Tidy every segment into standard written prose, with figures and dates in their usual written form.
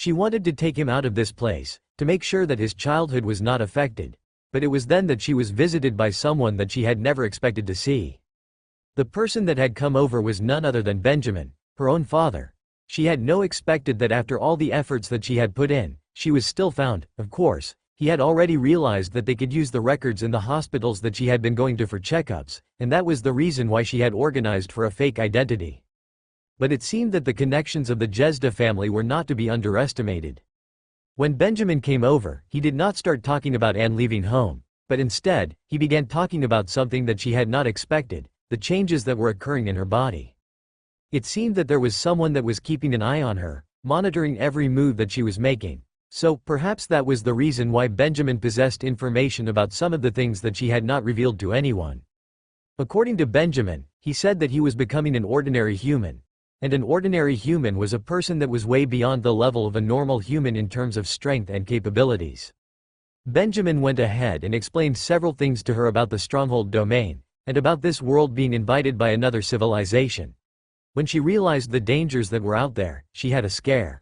She wanted to take him out of this place, to make sure that his childhood was not affected. But it was then that she was visited by someone that she had never expected to see. The person that had come over was none other than Benjamin, her own father. She had no expected that after all the efforts that she had put in, she was still found. Of course, he had already realized that they could use the records in the hospitals that she had been going to for checkups, and that was the reason why she had organized for a fake identity. But it seemed that the connections of the Jezda family were not to be underestimated. When Benjamin came over, he did not start talking about Anne leaving home, but instead, he began talking about something that she had not expected, the changes that were occurring in her body. It seemed that there was someone that was keeping an eye on her, monitoring every move that she was making. So, perhaps that was the reason why Benjamin possessed information about some of the things that she had not revealed to anyone. According to Benjamin, he said that he was becoming an ordinary human. And an ordinary human was a person that was way beyond the level of a normal human in terms of strength and capabilities. Benjamin went ahead and explained several things to her about the stronghold domain, and about this world being invaded by another civilization. When she realized the dangers that were out there, she had a scare.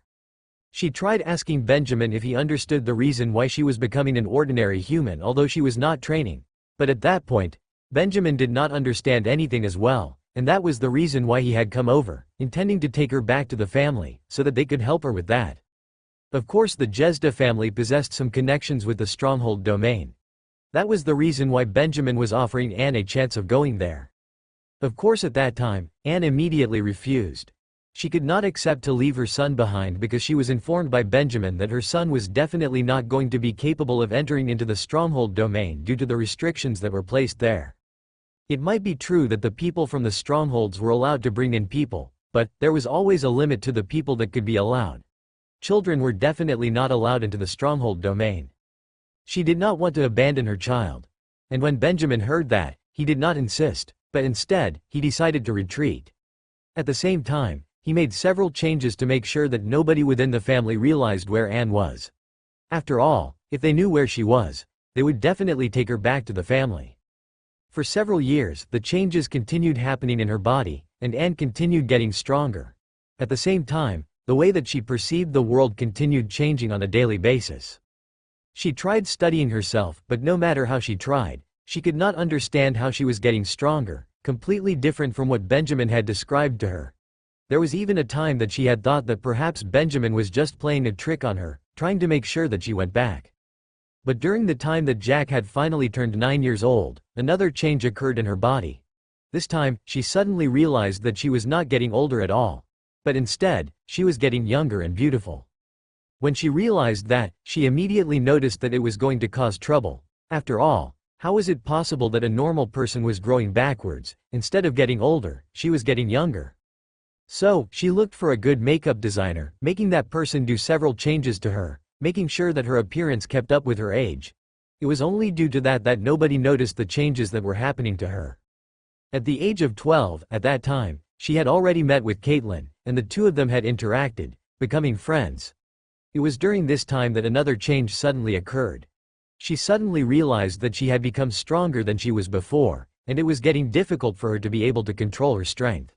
She tried asking Benjamin if he understood the reason why she was becoming an ordinary human although she was not training. But at that point, Benjamin did not understand anything as well, and that was the reason why he had come over, intending to take her back to the family, so that they could help her with that. Of course the Jezda family possessed some connections with the stronghold domain. That was the reason why Benjamin was offering Anne a chance of going there. Of course at that time, Anne immediately refused. She could not accept to leave her son behind because she was informed by Benjamin that her son was definitely not going to be capable of entering into the stronghold domain due to the restrictions that were placed there. It might be true that the people from the strongholds were allowed to bring in people, but there was always a limit to the people that could be allowed. Children were definitely not allowed into the stronghold domain. She did not want to abandon her child. And when Benjamin heard that, he did not insist, but instead, he decided to retreat. At the same time, he made several changes to make sure that nobody within the family realized where Anne was. After all, if they knew where she was, they would definitely take her back to the family. For several years, the changes continued happening in her body, and Anne continued getting stronger. At the same time, the way that she perceived the world continued changing on a daily basis. She tried studying herself, but no matter how she tried, she could not understand how she was getting stronger, completely different from what Benjamin had described to her. There was even a time that she had thought that perhaps Benjamin was just playing a trick on her, trying to make sure that she went back. But during the time that Jack had finally turned 9 years old, another change occurred in her body. This time, she suddenly realized that she was not getting older at all. But instead, she was getting younger and beautiful. When she realized that, she immediately noticed that it was going to cause trouble. After all, how was it possible that a normal person was growing backwards? Instead of getting older, she was getting younger. So, she looked for a good makeup designer, making that person do several changes to her, making sure that her appearance kept up with her age. It was only due to that nobody noticed the changes that were happening to her. At the age of 12, at that time, she had already met with Caitlin, and the two of them had interacted, becoming friends. It was during this time that another change suddenly occurred. She suddenly realized that she had become stronger than she was before, and it was getting difficult for her to be able to control her strength.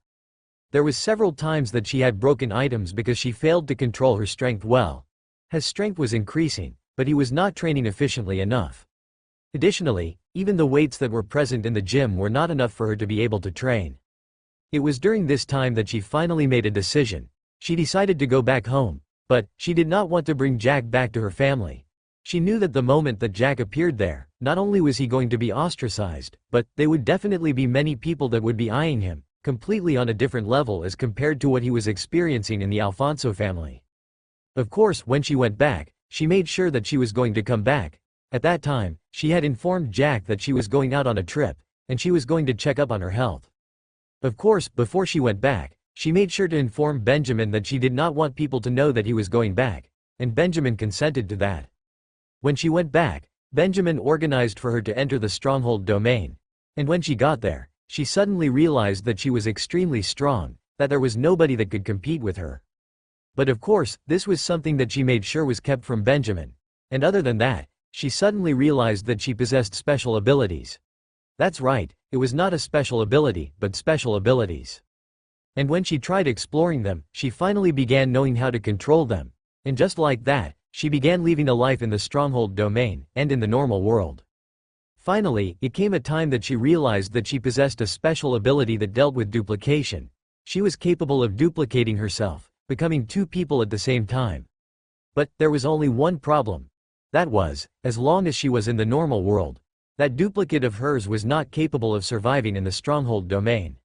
There was several times that she had broken items because she failed to control her strength well. His strength was increasing, but he was not training efficiently enough. Additionally, even the weights that were present in the gym were not enough for her to be able to train. It was during this time that she finally made a decision. She decided to go back home, but she did not want to bring Jack back to her family. She knew that the moment that Jack appeared there, not only was he going to be ostracized, but there would definitely be many people that would be eyeing him, completely on a different level as compared to what he was experiencing in the Alfonso family. Of course, when she went back, she made sure that she was going to come back. At that time, she had informed Jack that she was going out on a trip, and she was going to check up on her health. Of course, before she went back, she made sure to inform Benjamin that she did not want people to know that he was going back, and Benjamin consented to that. When she went back, Benjamin organized for her to enter the stronghold domain, and when she got there, she suddenly realized that she was extremely strong, that there was nobody that could compete with her. But of course, this was something that she made sure was kept from Benjamin. And other than that, she suddenly realized that she possessed special abilities. That's right, it was not a special ability, but special abilities. And when she tried exploring them, she finally began knowing how to control them. And just like that, she began leaving a life in the stronghold domain, and in the normal world. Finally, it came a time that she realized that she possessed a special ability that dealt with duplication. She was capable of duplicating herself, becoming two people at the same time. But there was only one problem. That was, as long as she was in the normal world, that duplicate of hers was not capable of surviving in the stronghold domain.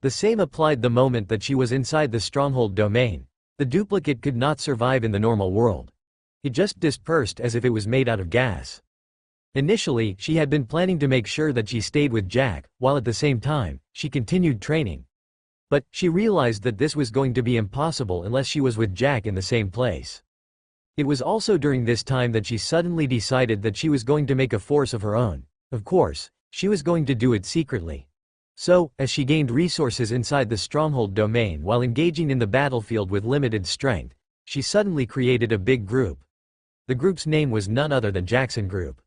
The same applied the moment that she was inside the stronghold domain. The duplicate could not survive in the normal world. It just dispersed as if it was made out of gas. Initially, she had been planning to make sure that she stayed with Jack, while at the same time, she continued training. But she realized that this was going to be impossible unless she was with Jack in the same place. It was also during this time that she suddenly decided that she was going to make a force of her own. Of course, she was going to do it secretly. So, as she gained resources inside the stronghold domain while engaging in the battlefield with limited strength, she suddenly created a big group. The group's name was none other than Jackson Group.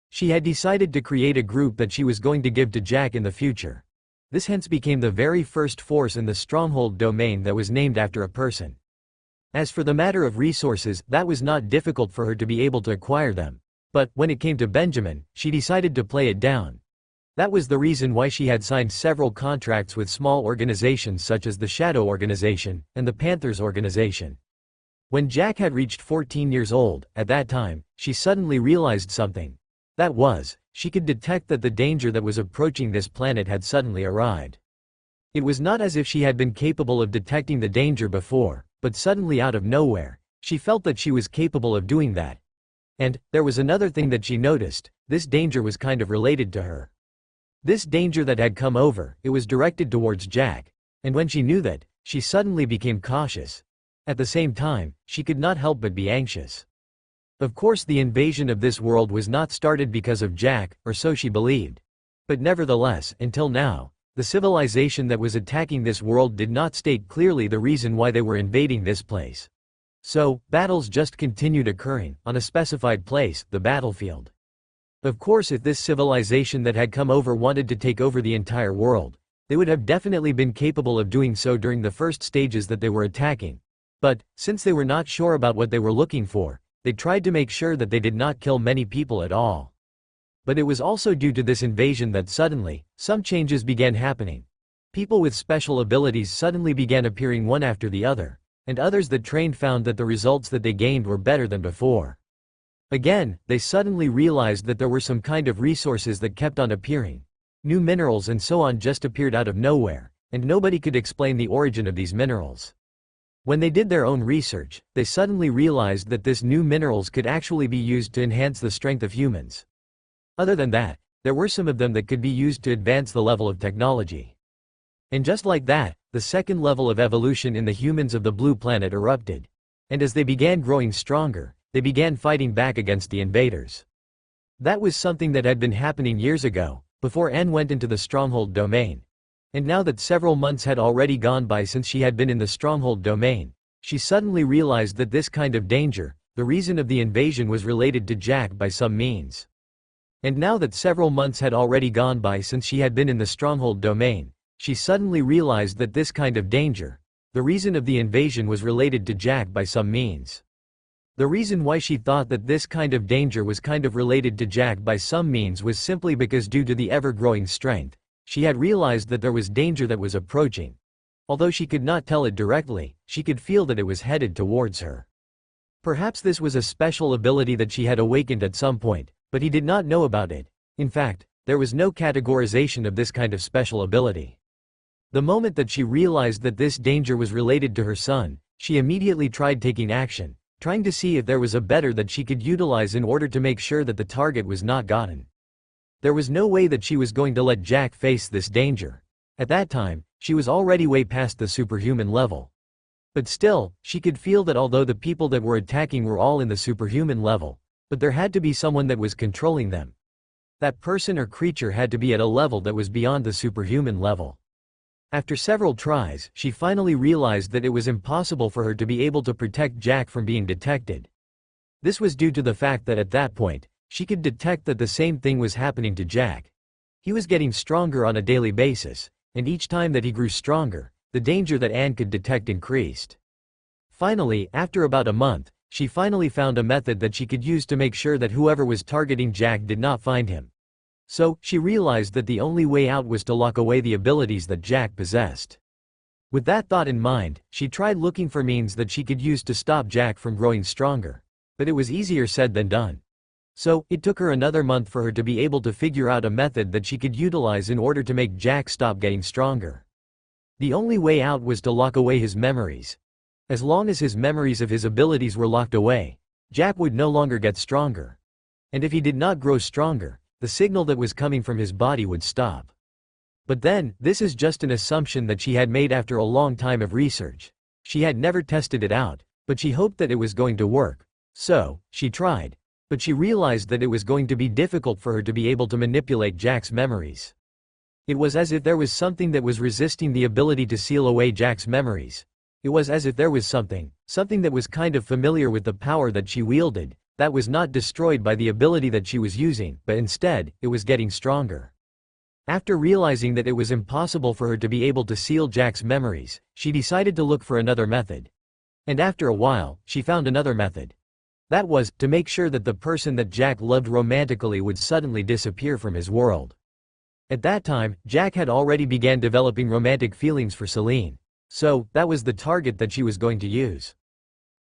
She had decided to create a group that she was going to give to Jack in the future. This hence became the very first force in the stronghold domain that was named after a person. As for the matter of resources, that was not difficult for her to be able to acquire them. But, when it came to Benjamin, she decided to play it down. That was the reason why she had signed several contracts with small organizations such as the Shadow Organization, and the Panthers Organization. When Jack had reached 14 years old, at that time, she suddenly realized something. That was, she could detect that the danger that was approaching this planet had suddenly arrived. It was not as if she had been capable of detecting the danger before, but suddenly out of nowhere, she felt that she was capable of doing that. And, there was another thing that she noticed, this danger was kind of related to her. This danger that had come over, it was directed towards Jack, and when she knew that, she suddenly became cautious. At the same time, she could not help but be anxious. Of course, the invasion of this world was not started because of Jack, or so she believed. But nevertheless, until now, the civilization that was attacking this world did not state clearly the reason why they were invading this place. So, battles just continued occurring, on a specified place, the battlefield. Of course, if this civilization that had come over wanted to take over the entire world, they would have definitely been capable of doing so during the first stages that they were attacking. But, since they were not sure about what they were looking for, they tried to make sure that they did not kill many people at all. But it was also due to this invasion that suddenly, some changes began happening. People with special abilities suddenly began appearing one after the other, and others that trained found that the results that they gained were better than before. Again, they suddenly realized that there were some kind of resources that kept on appearing. New minerals and so on just appeared out of nowhere, and nobody could explain the origin of these minerals. When they did their own research, they suddenly realized that this new minerals could actually be used to enhance the strength of humans. Other than that, there were some of them that could be used to advance the level of technology. And just like that, the second level of evolution in the humans of the blue planet erupted. And as they began growing stronger, they began fighting back against the invaders. That was something that had been happening years ago, before Anne went into the stronghold domain. And now that several months had already gone by since she had been in the stronghold domain, she suddenly realized that this kind of danger, the reason of the invasion, was related to Jack by some means. And now that several months had already gone by since she had been in the stronghold domain, she suddenly realized that this kind of danger, the reason of the invasion, was related to Jack by some means. The reason why she thought that this kind of danger was kind of related to Jack by some means was simply because due to the ever-growing strength, she had realized that there was danger that was approaching. Although she could not tell it directly, she could feel that it was headed towards her. Perhaps this was a special ability that she had awakened at some point, but he did not know about it. In fact, there was no categorization of this kind of special ability. The moment that she realized that this danger was related to her son, she immediately tried taking action, trying to see if there was a better that she could utilize in order to make sure that the target was not gotten. There was no way that she was going to let Jack face this danger. At that time, she was already way past the superhuman level. But still, she could feel that although the people that were attacking were all in the superhuman level, but there had to be someone that was controlling them. That person or creature had to be at a level that was beyond the superhuman level. After several tries, she finally realized that it was impossible for her to be able to protect Jack from being detected. This was due to the fact that at that point, she could detect that the same thing was happening to Jack. He was getting stronger on a daily basis, and each time that he grew stronger, the danger that Anne could detect increased. Finally, after about a month, she finally found a method that she could use to make sure that whoever was targeting Jack did not find him. So, she realized that the only way out was to lock away the abilities that Jack possessed. With that thought in mind, she tried looking for means that she could use to stop Jack from growing stronger. But it was easier said than done. So, it took her another month for her to be able to figure out a method that she could utilize in order to make Jack stop getting stronger. The only way out was to lock away his memories. As long as his memories of his abilities were locked away, Jack would no longer get stronger. And if he did not grow stronger, the signal that was coming from his body would stop. But then, this is just an assumption that she had made after a long time of research. She had never tested it out, but she hoped that it was going to work. So, she tried. But she realized that it was going to be difficult for her to be able to manipulate Jack's memories. It was as if there was something that was resisting the ability to seal away Jack's memories. It was as if there was something that was kind of familiar with the power that she wielded, that was not destroyed by the ability that she was using, but instead, it was getting stronger. After realizing that it was impossible for her to be able to seal Jack's memories, she decided to look for another method. And after a while, she found another method. That was, to make sure that the person that Jack loved romantically would suddenly disappear from his world. At that time, Jack had already began developing romantic feelings for Celine. So, that was the target that she was going to use.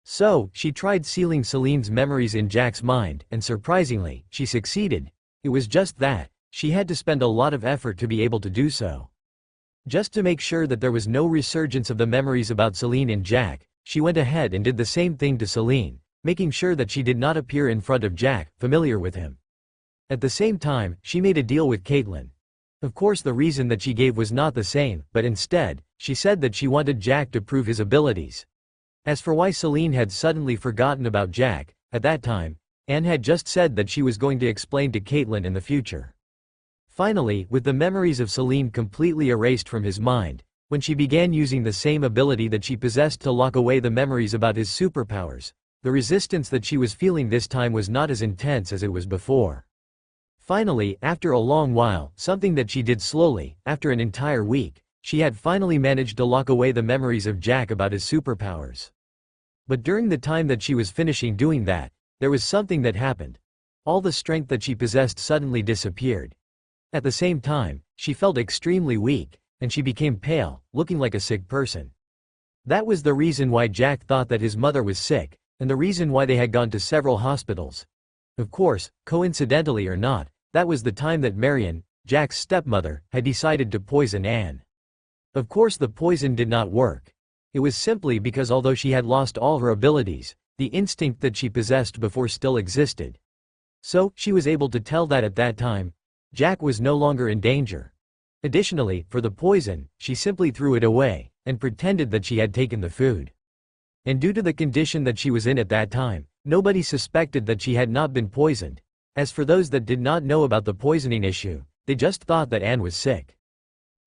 So, she tried sealing Celine's memories in Jack's mind, and surprisingly, she succeeded. It was just that, she had to spend a lot of effort to be able to do so. Just to make sure that there was no resurgence of the memories about Celine in Jack, she went ahead and did the same thing to Celine, making sure that she did not appear in front of Jack, familiar with him. At the same time, she made a deal with Caitlin. Of course, the reason that she gave was not the same, but instead, she said that she wanted Jack to prove his abilities. As for why Celine had suddenly forgotten about Jack, at that time, Anne had just said that she was going to explain to Caitlin in the future. Finally, with the memories of Celine completely erased from his mind, when she began using the same ability that she possessed to lock away the memories about his superpowers, the resistance that she was feeling this time was not as intense as it was before. Finally, after a long while, something that she did slowly, after an entire week, she had finally managed to lock away the memories of Jack about his superpowers. But during the time that she was finishing doing that, there was something that happened. All the strength that she possessed suddenly disappeared. At the same time, she felt extremely weak, and she became pale, looking like a sick person. That was the reason why Jack thought that his mother was sick, and the reason why they had gone to several hospitals. Of course, coincidentally or not, that was the time that Marion, Jack's stepmother, had decided to poison Anne. Of course, the poison did not work. It was simply because although she had lost all her abilities, the instinct that she possessed before still existed. So, she was able to tell that at that time, Jack was no longer in danger. Additionally, for the poison, she simply threw it away, and pretended that she had taken the food. And due to the condition that she was in at that time, nobody suspected that she had not been poisoned. As for those that did not know about the poisoning issue, they just thought that Anne was sick.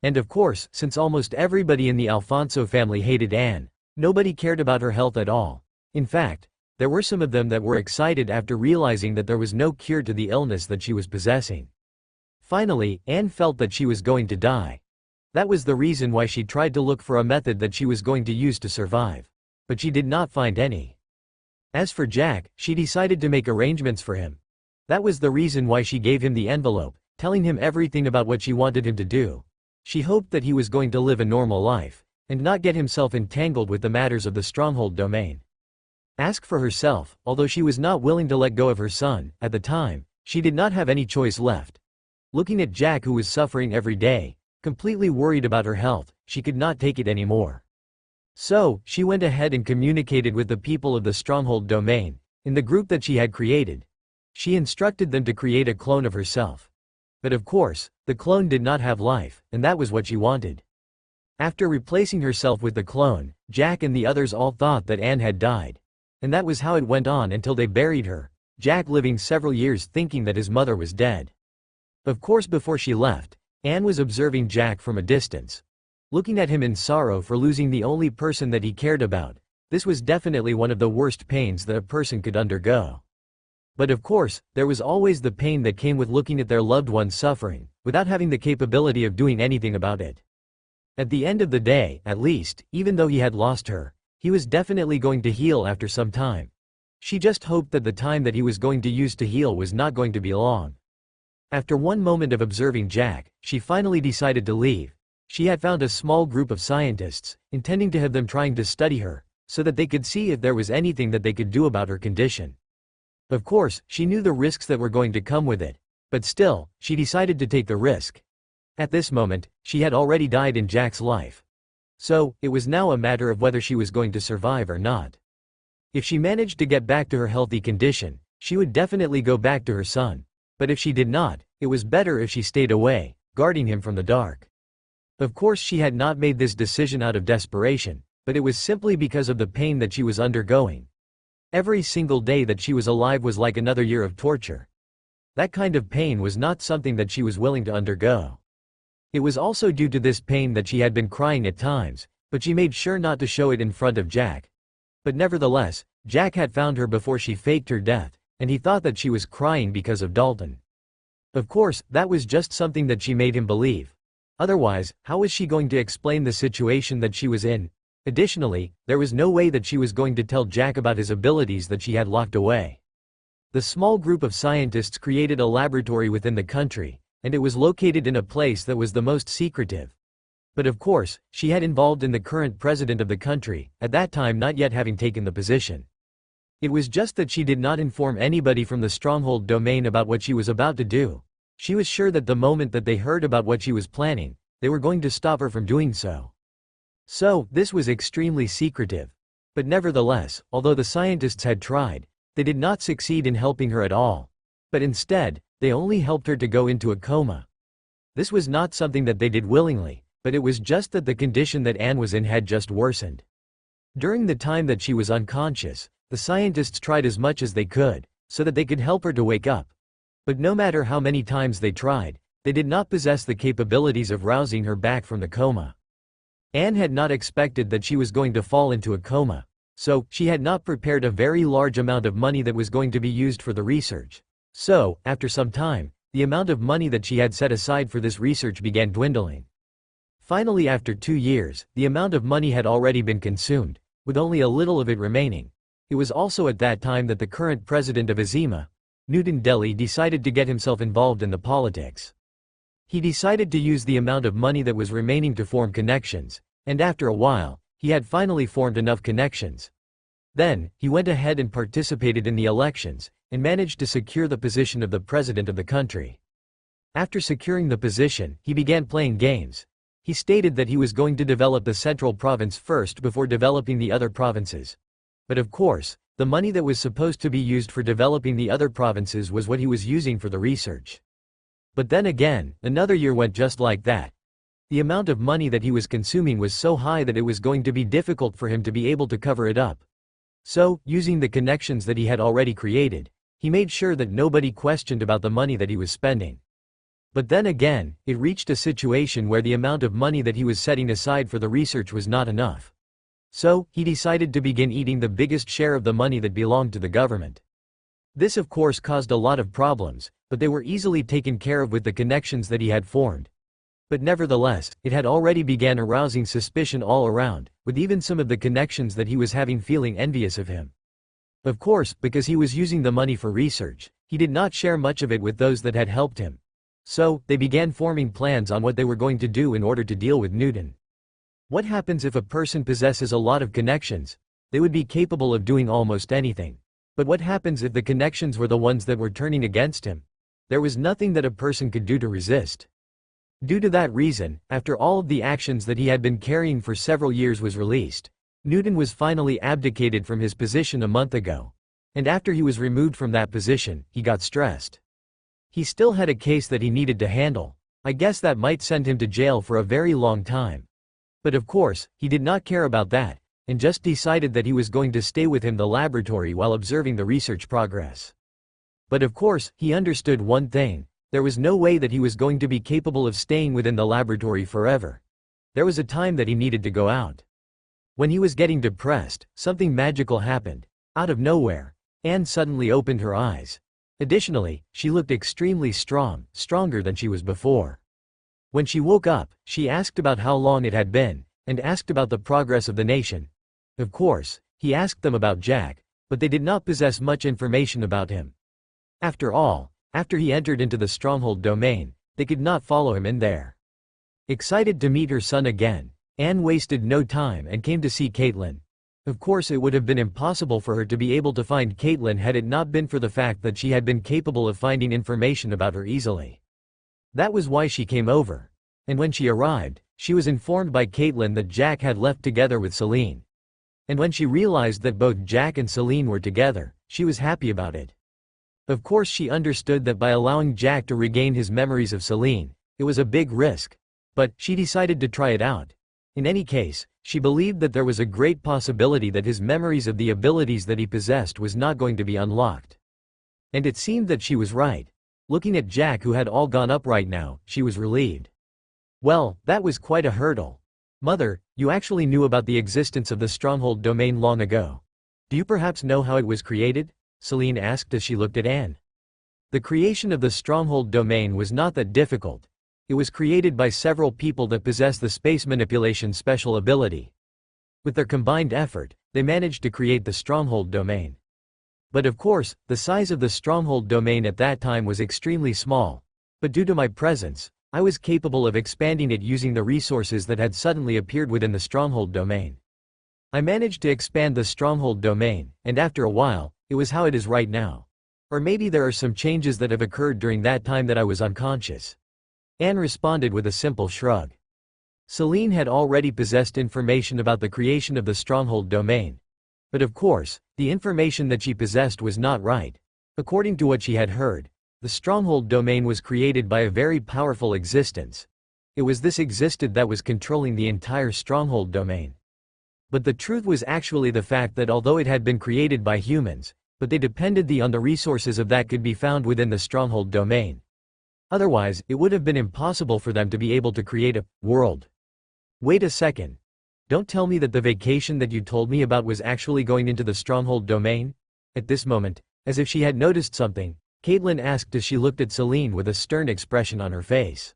And of course, since almost everybody in the Alfonso family hated Anne, nobody cared about her health at all. In fact, there were some of them that were excited after realizing that there was no cure to the illness that she was possessing. Finally, Anne felt that she was going to die. That was the reason why she tried to look for a method that she was going to use to survive. But she did not find any. As for Jack, she decided to make arrangements for him. That was the reason why she gave him the envelope, telling him everything about what she wanted him to do. She hoped that he was going to live a normal life, and not get himself entangled with the matters of the stronghold domain. Ask for herself, although she was not willing to let go of her son, at the time, she did not have any choice left. Looking at Jack, who was suffering every day, completely worried about her health, she could not take it anymore. So, she went ahead and communicated with the people of the stronghold domain, in the group that she had created. She instructed them to create a clone of herself. But of course, the clone did not have life, and that was what she wanted. After replacing herself with the clone, Jack and the others all thought that Anne had died. And that was how it went on until they buried her, Jack living several years thinking that his mother was dead. Of course, before she left, Anne was observing Jack from a distance. Looking at him in sorrow for losing the only person that he cared about, this was definitely one of the worst pains that a person could undergo. But of course, there was always the pain that came with looking at their loved ones suffering, without having the capability of doing anything about it. At the end of the day, at least, even though he had lost her, He was definitely going to heal after some time. She just hoped that the time that he was going to use to heal was not going to be long. After one moment of observing Jack, she finally decided to leave. She had found a small group of scientists, intending to have them trying to study her, so that they could see if there was anything that they could do about her condition. Of course, she knew the risks that were going to come with it, but still, she decided to take the risk. At this moment, she had already died in Jack's life. So, it was now a matter of whether she was going to survive or not. If she managed to get back to her healthy condition, she would definitely go back to her son. But if she did not, it was better if she stayed away, guarding him from the dark. Of course, she had not made this decision out of desperation, but it was simply because of the pain that she was undergoing. Every single day that she was alive was like another year of torture. That kind of pain was not something that she was willing to undergo. It was also due to this pain that she had been crying at times, but she made sure not to show it in front of Jack. But nevertheless, Jack had found her before she faked her death, and he thought that she was crying because of Dalton. Of course, that was just something that she made him believe. Otherwise, how was she going to explain the situation that she was in? Additionally, there was no way that she was going to tell Jack about his abilities that she had locked away. The small group of scientists created a laboratory within the country, and it was located in a place that was the most secretive. But of course, she had involved in the current president of the country, at that time not yet having taken the position. It was just that she did not inform anybody from the stronghold domain about what she was about to do. She was sure that the moment that they heard about what she was planning, they were going to stop her from doing so. So, this was extremely secretive. But nevertheless, although the scientists had tried, they did not succeed in helping her at all. But instead, they only helped her to go into a coma. This was not something that they did willingly, but it was just that the condition that Anne was in had just worsened. During the time that she was unconscious, the scientists tried as much as they could, so that they could help her to wake up. But no matter how many times they tried, they did not possess the capabilities of rousing her back from the coma. Anne had not expected that she was going to fall into a coma, so she had not prepared a very large amount of money that was going to be used for the research. So, after some time, the amount of money that she had set aside for this research began dwindling. Finally, after 2 years, the amount of money had already been consumed, with only a little of it remaining. It was also at that time that the current president of Azima, Newton Delhi, decided to get himself involved in the politics. He decided to use the amount of money that was remaining to form connections, and after a while, he had finally formed enough connections. Then, he went ahead and participated in the elections, and managed to secure the position of the president of the country. After securing the position, he began playing games. He stated that he was going to develop the central province first before developing the other provinces. But of course, the money that was supposed to be used for developing the other provinces was what he was using for the research. But then again, another year went just like that. The amount of money that he was consuming was so high that it was going to be difficult for him to be able to cover it up. So, using the connections that he had already created, he made sure that nobody questioned about the money that he was spending. But then again, it reached a situation where the amount of money that he was setting aside for the research was not enough. So, he decided to begin eating the biggest share of the money that belonged to the government. This of course caused a lot of problems, but they were easily taken care of with the connections that he had formed. But nevertheless, it had already began arousing suspicion all around, with even some of the connections that he was having feeling envious of him. Of course, because he was using the money for research, he did not share much of it with those that had helped him. So, they began forming plans on what they were going to do in order to deal with Newton. What happens if a person possesses a lot of connections? They would be capable of doing almost anything. But what happens if the connections were the ones that were turning against him? There was nothing that a person could do to resist. Due to that reason, after all of the actions that he had been carrying for several years was released, Newton was finally abdicated from his position a month ago. And after he was removed from that position, he got stressed. He still had a case that he needed to handle. I guess that might send him to jail for a very long time. But of course, he did not care about that, and just decided that he was going to stay with him in the laboratory while observing the research progress. But of course, he understood one thing. There was no way that he was going to be capable of staying within the laboratory forever. There was a time that he needed to go out. When he was getting depressed, something magical happened. Out of nowhere, Anne suddenly opened her eyes. Additionally, she looked extremely strong, stronger than she was before. When she woke up, she asked about how long it had been, and asked about the progress of the nation. Of course, he asked them about Jack, but they did not possess much information about him. After all, after he entered into the stronghold domain, they could not follow him in there. Excited to meet her son again, Anne wasted no time and came to see Caitlin. Of course it would have been impossible for her to be able to find Caitlin had it not been for the fact that she had been capable of finding information about her easily. That was why she came over. And when she arrived, she was informed by Caitlin that Jack had left together with Celine. And when she realized that both Jack and Celine were together, she was happy about it. Of course she understood that by allowing Jack to regain his memories of Celine, it was a big risk. But she decided to try it out. In any case, she believed that there was a great possibility that his memories of the abilities that he possessed was not going to be unlocked. And it seemed that she was right. Looking at Jack, who had all gone up right now, she was relieved. Well, that was quite a hurdle. Mother, you actually knew about the existence of the stronghold domain long ago. Do you perhaps know how it was created? Celine asked as she looked at Anne. The creation of the stronghold domain was not that difficult. It was created by several people that possess the space manipulation special ability. With their combined effort, they managed to create the stronghold domain. But of course, the size of the stronghold domain at that time was extremely small. But due to my presence, I was capable of expanding it using the resources that had suddenly appeared within the stronghold domain. I managed to expand the stronghold domain, and after a while, it was how it is right now. Or maybe there are some changes that have occurred during that time that I was unconscious. Anne responded with a simple shrug. Celine had already possessed information about the creation of the stronghold domain. But of course, the information that she possessed was not right. According to what she had heard, the stronghold domain was created by a very powerful existence. It was this existence that was controlling the entire stronghold domain. But the truth was actually the fact that although it had been created by humans, but they depended on the resources of that could be found within the stronghold domain. Otherwise, it would have been impossible for them to be able to create a world. Wait a second. Don't tell me that the vacation that you told me about was actually going into the stronghold domain? At this moment, as if she had noticed something, Caitlin asked as she looked at Celine with a stern expression on her face.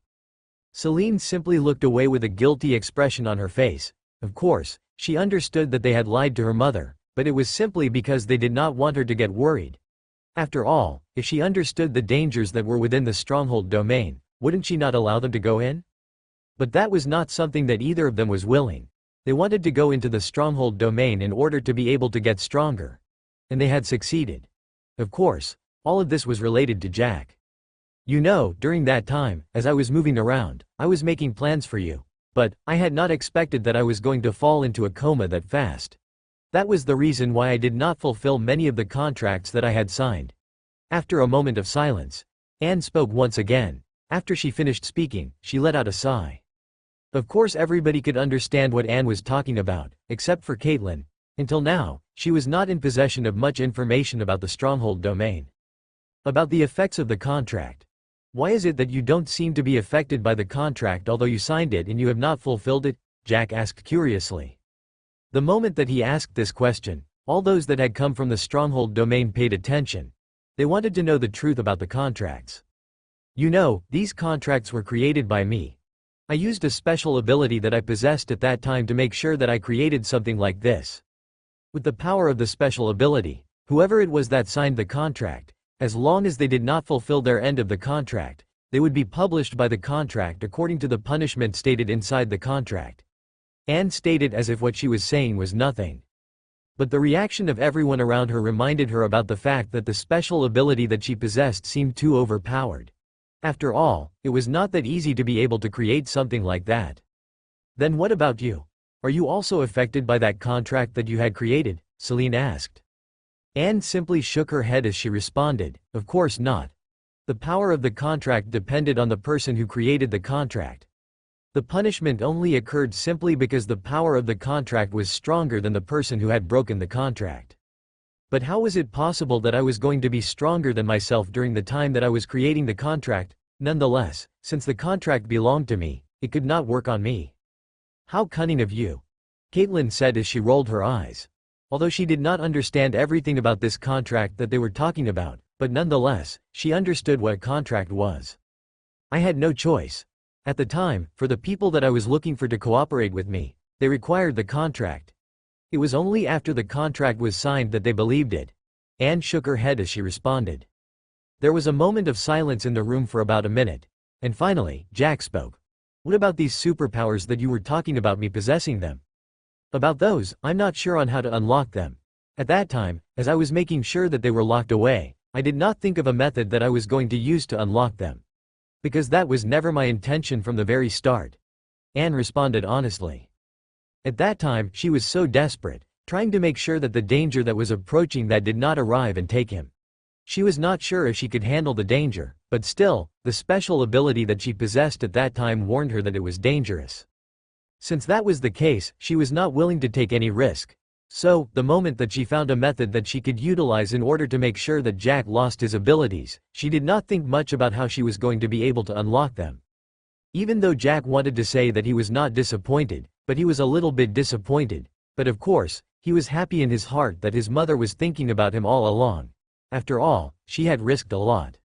Celine simply looked away with a guilty expression on her face. Of course, she understood that they had lied to her mother, but it was simply because they did not want her to get worried. After all, if she understood the dangers that were within the stronghold domain, wouldn't she not allow them to go in? But that was not something that either of them was willing. They wanted to go into the stronghold domain in order to be able to get stronger. And they had succeeded. Of course, all of this was related to Jack. You know, during that time, as I was moving around, I was making plans for you. But I had not expected that I was going to fall into a coma that fast. That was the reason why I did not fulfill many of the contracts that I had signed. After a moment of silence, Anne spoke once again. After she finished speaking, she let out a sigh. Of course everybody could understand what Anne was talking about, except for Caitlin. Until now, she was not in possession of much information about the stronghold domain. About the effects of the contract. Why is it that you don't seem to be affected by the contract although you signed it and you have not fulfilled it? Jack asked curiously. The moment that he asked this question, all those that had come from the stronghold domain paid attention. They wanted to know the truth about the contracts. You know, these contracts were created by me. I used a special ability that I possessed at that time to make sure that I created something like this. With the power of the special ability, whoever it was that signed the contract, as long as they did not fulfill their end of the contract, they would be published by the contract according to the punishment stated inside the contract. Anne stated as if what she was saying was nothing. But the reaction of everyone around her reminded her about the fact that the special ability that she possessed seemed too overpowered. After all, it was not that easy to be able to create something like that. Then what about you? Are you also affected by that contract that you had created? Celine asked. Anne simply shook her head as she responded, of course not. The power of the contract depended on the person who created the contract. The punishment only occurred simply because the power of the contract was stronger than the person who had broken the contract. But how was it possible that I was going to be stronger than myself during the time that I was creating the contract? Nonetheless, since the contract belonged to me, it could not work on me. How cunning of you, Caitlin said as she rolled her eyes. Although she did not understand everything about this contract that they were talking about, but nonetheless, she understood what a contract was. I had no choice. At the time, for the people that I was looking for to cooperate with me, they required the contract. It was only after the contract was signed that they believed it. Anne shook her head as she responded. There was a moment of silence in the room for about a minute. And finally, Jack spoke. What about these superpowers that you were talking about me possessing them? About those, I'm not sure on how to unlock them. At that time, as I was making sure that they were locked away, I did not think of a method that I was going to use to unlock them. Because that was never my intention from the very start. Anne responded honestly. At that time, she was so desperate, trying to make sure that the danger that was approaching that did not arrive and take him. She was not sure if she could handle the danger, but still, the special ability that she possessed at that time warned her that it was dangerous. Since that was the case, she was not willing to take any risk. So, the moment that she found a method that she could utilize in order to make sure that Jack lost his abilities, she did not think much about how she was going to be able to unlock them. Even though Jack wanted to say that he was not disappointed, but he was a little bit disappointed. But of course, he was happy in his heart that his mother was thinking about him all along. After all, she had risked a lot.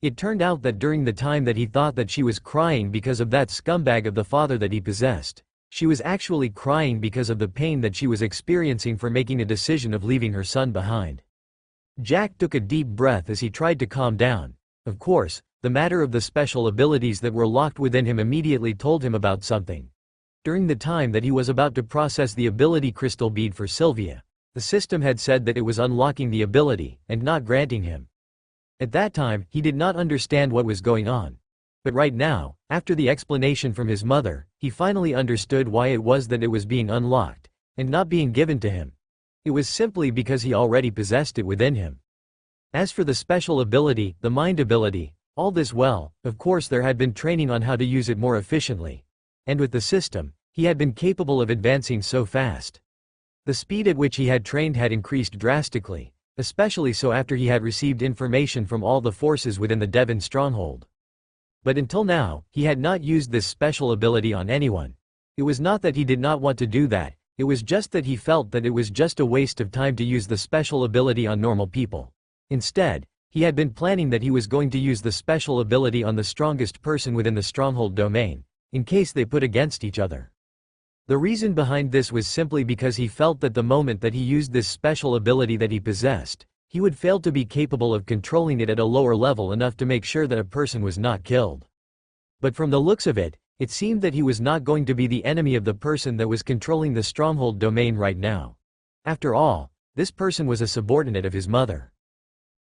It turned out that during the time that he thought that she was crying because of that scumbag of the father that he possessed, she was actually crying because of the pain that she was experiencing for making a decision of leaving her son behind. Jack took a deep breath as he tried to calm down. Of course, the matter of the special abilities that were locked within him immediately told him about something. During the time that he was about to process the ability crystal bead for Sylvia, the system had said that it was unlocking the ability, and not granting him. At that time, he did not understand what was going on. But right now, after the explanation from his mother, he finally understood why it was that it was being unlocked, and not being given to him. It was simply because he already possessed it within him. As for the special ability, the mind ability, all this well, of course there had been training on how to use it more efficiently. And with the system, he had been capable of advancing so fast. The speed at which he had trained had increased drastically, especially so after he had received information from all the forces within the Devon stronghold. But until now, he had not used this special ability on anyone. It was not that he did not want to do that, it was just that he felt that it was just a waste of time to use the special ability on normal people. Instead, he had been planning that he was going to use the special ability on the strongest person within the stronghold domain, in case they put against each other. The reason behind this was simply because he felt that the moment that he used this special ability that he possessed, he would fail to be capable of controlling it at a lower level enough to make sure that a person was not killed. But from the looks of it, it seemed that he was not going to be the enemy of the person that was controlling the stronghold domain right now. After all, this person was a subordinate of his mother.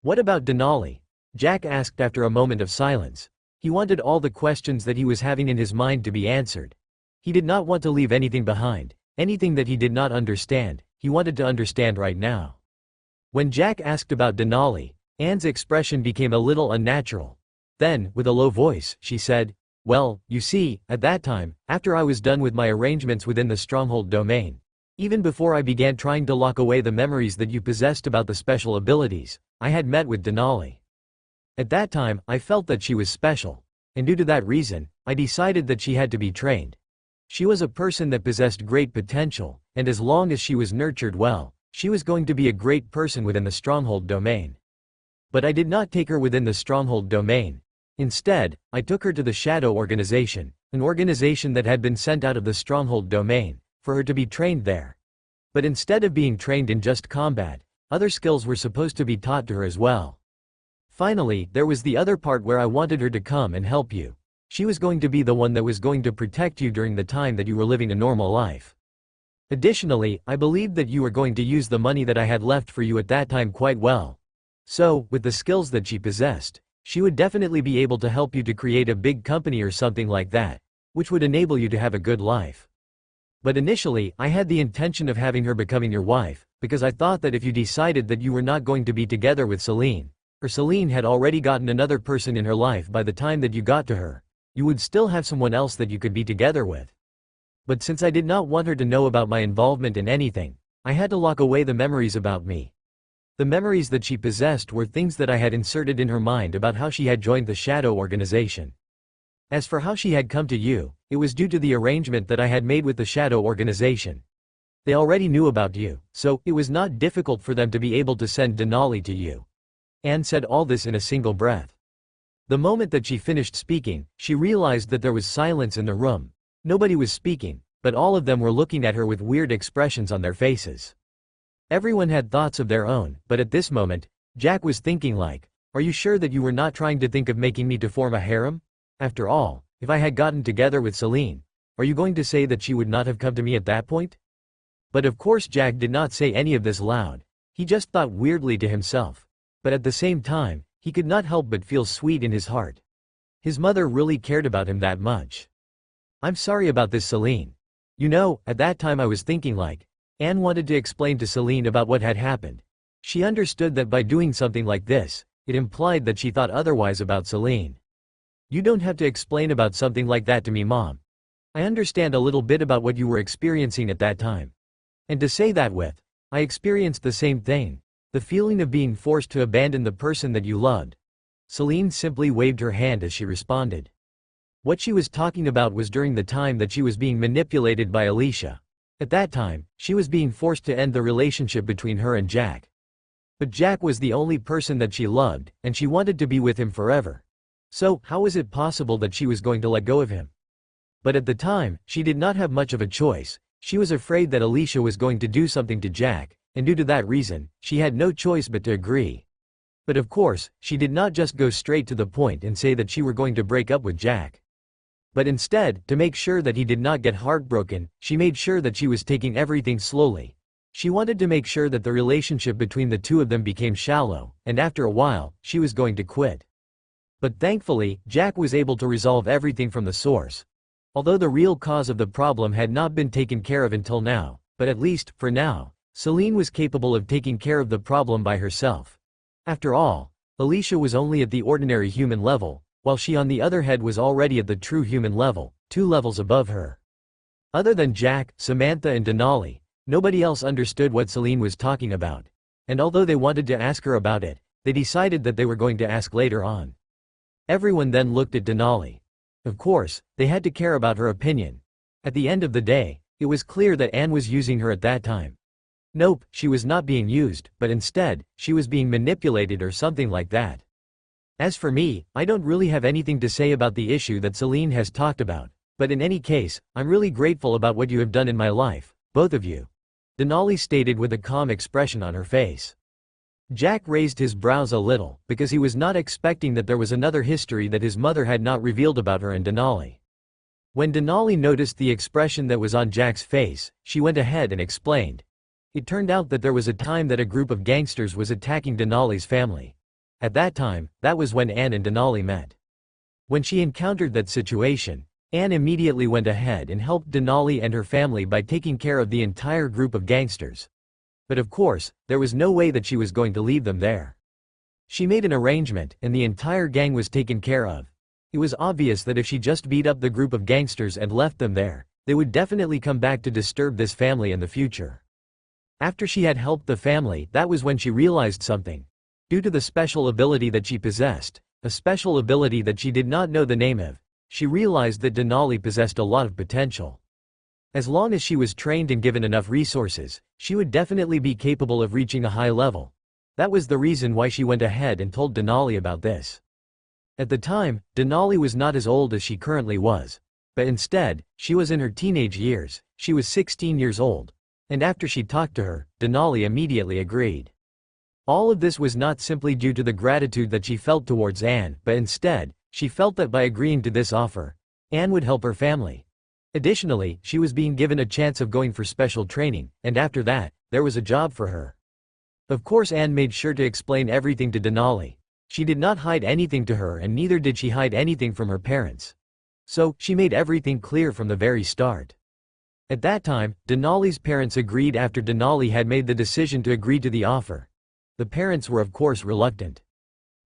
What about Denali? Jack asked after a moment of silence. He wanted all the questions that he was having in his mind to be answered. He did not want to leave anything behind, anything that he did not understand, he wanted to understand right now. When Jack asked about Denali, Anne's expression became a little unnatural. Then, with a low voice, she said, "Well, you see, at that time, after I was done with my arrangements within the stronghold domain, even before I began trying to lock away the memories that you possessed about the special abilities, I had met with Denali. At that time, I felt that she was special, and due to that reason, I decided that she had to be trained. She was a person that possessed great potential, and as long as she was nurtured well, she was going to be a great person within the stronghold domain. But I did not take her within the stronghold domain. Instead, I took her to the Shadow Organization, an organization that had been sent out of the stronghold domain, for her to be trained there. But instead of being trained in just combat, other skills were supposed to be taught to her as well. Finally, there was the other part where I wanted her to come and help you. She was going to be the one that was going to protect you during the time that you were living a normal life. Additionally, I believed that you were going to use the money that I had left for you at that time quite well. So, with the skills that she possessed, she would definitely be able to help you to create a big company or something like that, which would enable you to have a good life. But initially, I had the intention of having her becoming your wife, because I thought that if you decided that you were not going to be together with Celine, or Celine had already gotten another person in her life by the time that you got to her, you would still have someone else that you could be together with. But since I did not want her to know about my involvement in anything, I had to lock away the memories about me. The memories that she possessed were things that I had inserted in her mind about how she had joined the Shadow Organization. As for how she had come to you, it was due to the arrangement that I had made with the Shadow Organization. They already knew about you, so it was not difficult for them to be able to send Denali to you. Anne said all this in a single breath. The moment that she finished speaking, she realized that there was silence in the room. Nobody was speaking, but all of them were looking at her with weird expressions on their faces. Everyone had thoughts of their own, but at this moment, Jack was thinking like, are you sure that you were not trying to think of making me to form a harem? After all, if I had gotten together with Celine, are you going to say that she would not have come to me at that point? But of course Jack did not say any of this loud, he just thought weirdly to himself. But at the same time, he could not help but feel sweet in his heart. His mother really cared about him that much. I'm sorry about this, Celine. You know, at that time I was thinking like, Anne wanted to explain to Celine about what had happened. She understood that by doing something like this, it implied that she thought otherwise about Celine. You don't have to explain about something like that to me, Mom. I understand a little bit about what you were experiencing at that time. And to say that with, I experienced the same thing, the feeling of being forced to abandon the person that you loved. Celine simply waved her hand as she responded. What she was talking about was during the time that she was being manipulated by Alicia. At that time, she was being forced to end the relationship between her and Jack. But Jack was the only person that she loved, and she wanted to be with him forever. So, how was it possible that she was going to let go of him? But at the time, she did not have much of a choice. She was afraid that Alicia was going to do something to Jack, and due to that reason, she had no choice but to agree. But of course, she did not just go straight to the point and say that she were going to break up with Jack. But instead, to make sure that he did not get heartbroken, she made sure that she was taking everything slowly. She wanted to make sure that the relationship between the two of them became shallow, and after a while, she was going to quit. But thankfully, Jack was able to resolve everything from the source. Although the real cause of the problem had not been taken care of until now, but at least, for now, Celine was capable of taking care of the problem by herself. After all, Alicia was only at the ordinary human level, while she on the other hand was already at the true human level, 2 levels above her. Other than Jack, Samantha and Denali, nobody else understood what Celine was talking about. And although they wanted to ask her about it, they decided that they were going to ask later on. Everyone then looked at Denali. Of course, they had to care about her opinion. At the end of the day, it was clear that Anne was using her at that time. Nope, she was not being used, but instead, she was being manipulated or something like that. As for me, I don't really have anything to say about the issue that Celine has talked about, but in any case, I'm really grateful about what you have done in my life, both of you. Denali stated with a calm expression on her face. Jack raised his brows a little, because he was not expecting that there was another history that his mother had not revealed about her and Denali. When Denali noticed the expression that was on Jack's face, she went ahead and explained. It turned out that there was a time that a group of gangsters was attacking Denali's family. At that time, that was when Anne and Denali met. When she encountered that situation, Anne immediately went ahead and helped Denali and her family by taking care of the entire group of gangsters. But of course, there was no way that she was going to leave them there. She made an arrangement, and the entire gang was taken care of. It was obvious that if she just beat up the group of gangsters and left them there, they would definitely come back to disturb this family in the future. After she had helped the family, that was when she realized something. Due to the special ability that she possessed, a special ability that she did not know the name of, she realized that Denali possessed a lot of potential. As long as she was trained and given enough resources, she would definitely be capable of reaching a high level. That was the reason why she went ahead and told Denali about this. At the time, Denali was not as old as she currently was, but instead, she was in her teenage years. She was 16 years old. And after she talked to her, Denali immediately agreed. All of this was not simply due to the gratitude that she felt towards Anne, but instead, she felt that by agreeing to this offer, Anne would help her family. Additionally, she was being given a chance of going for special training, and after that, there was a job for her. Of course, Anne made sure to explain everything to Denali. She did not hide anything to her, and neither did she hide anything from her parents. So, she made everything clear from the very start. At that time, Denali's parents agreed after Denali had made the decision to agree to the offer. The parents were of course reluctant.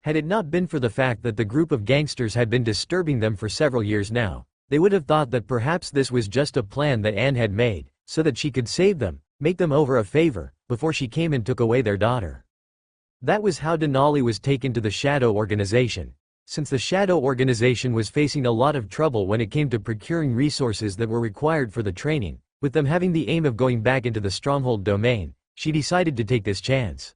Had it not been for the fact that the group of gangsters had been disturbing them for several years now, they would have thought that perhaps this was just a plan that Anne had made, so that she could save them, make them over a favor, before she came and took away their daughter. That was how Denali was taken to the Shadow Organization. Since the Shadow Organization was facing a lot of trouble when it came to procuring resources that were required for the training, with them having the aim of going back into the Stronghold domain, she decided to take this chance.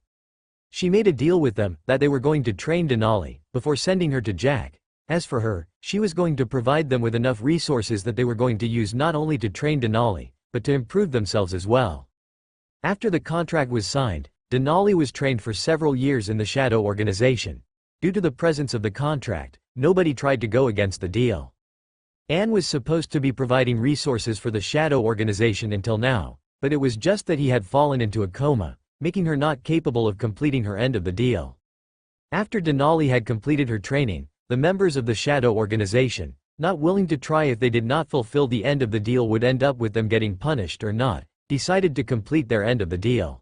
She made a deal with them that they were going to train Denali before sending her to Jack, As for her, she was going to provide them with enough resources that they were going to use not only to train Denali, but to improve themselves as well. After the contract was signed, Denali was trained for several years in the shadow organization. Due to the presence of the contract, nobody tried to go against the deal. Anne was supposed to be providing resources for the shadow organization until now, but it was just that he had fallen into a coma, making her not capable of completing her end of the deal. After Denali had completed her training, the members of the shadow organization, not willing to try if they did not fulfill the end of the deal would end up with them getting punished or not, decided to complete their end of the deal.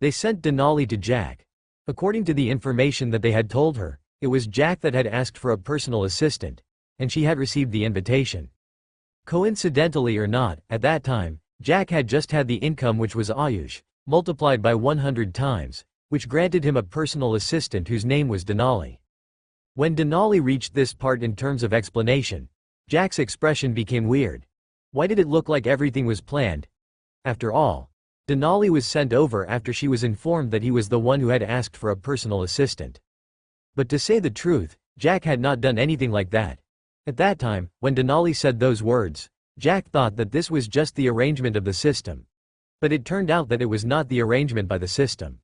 They sent Denali to Jack. According to the information that they had told her, it was Jack that had asked for a personal assistant, and she had received the invitation. Coincidentally or not, at that time, Jack had just had the income which was Ayush, multiplied by 100 times, which granted him a personal assistant whose name was Denali. When Denali reached this part in terms of explanation, Jack's expression became weird. Why did it look like everything was planned? After all, Denali was sent over after she was informed that he was the one who had asked for a personal assistant. But to say the truth, Jack had not done anything like that. At that time, when Denali said those words, Jack thought that this was just the arrangement of the system. But it turned out that it was not the arrangement by the system.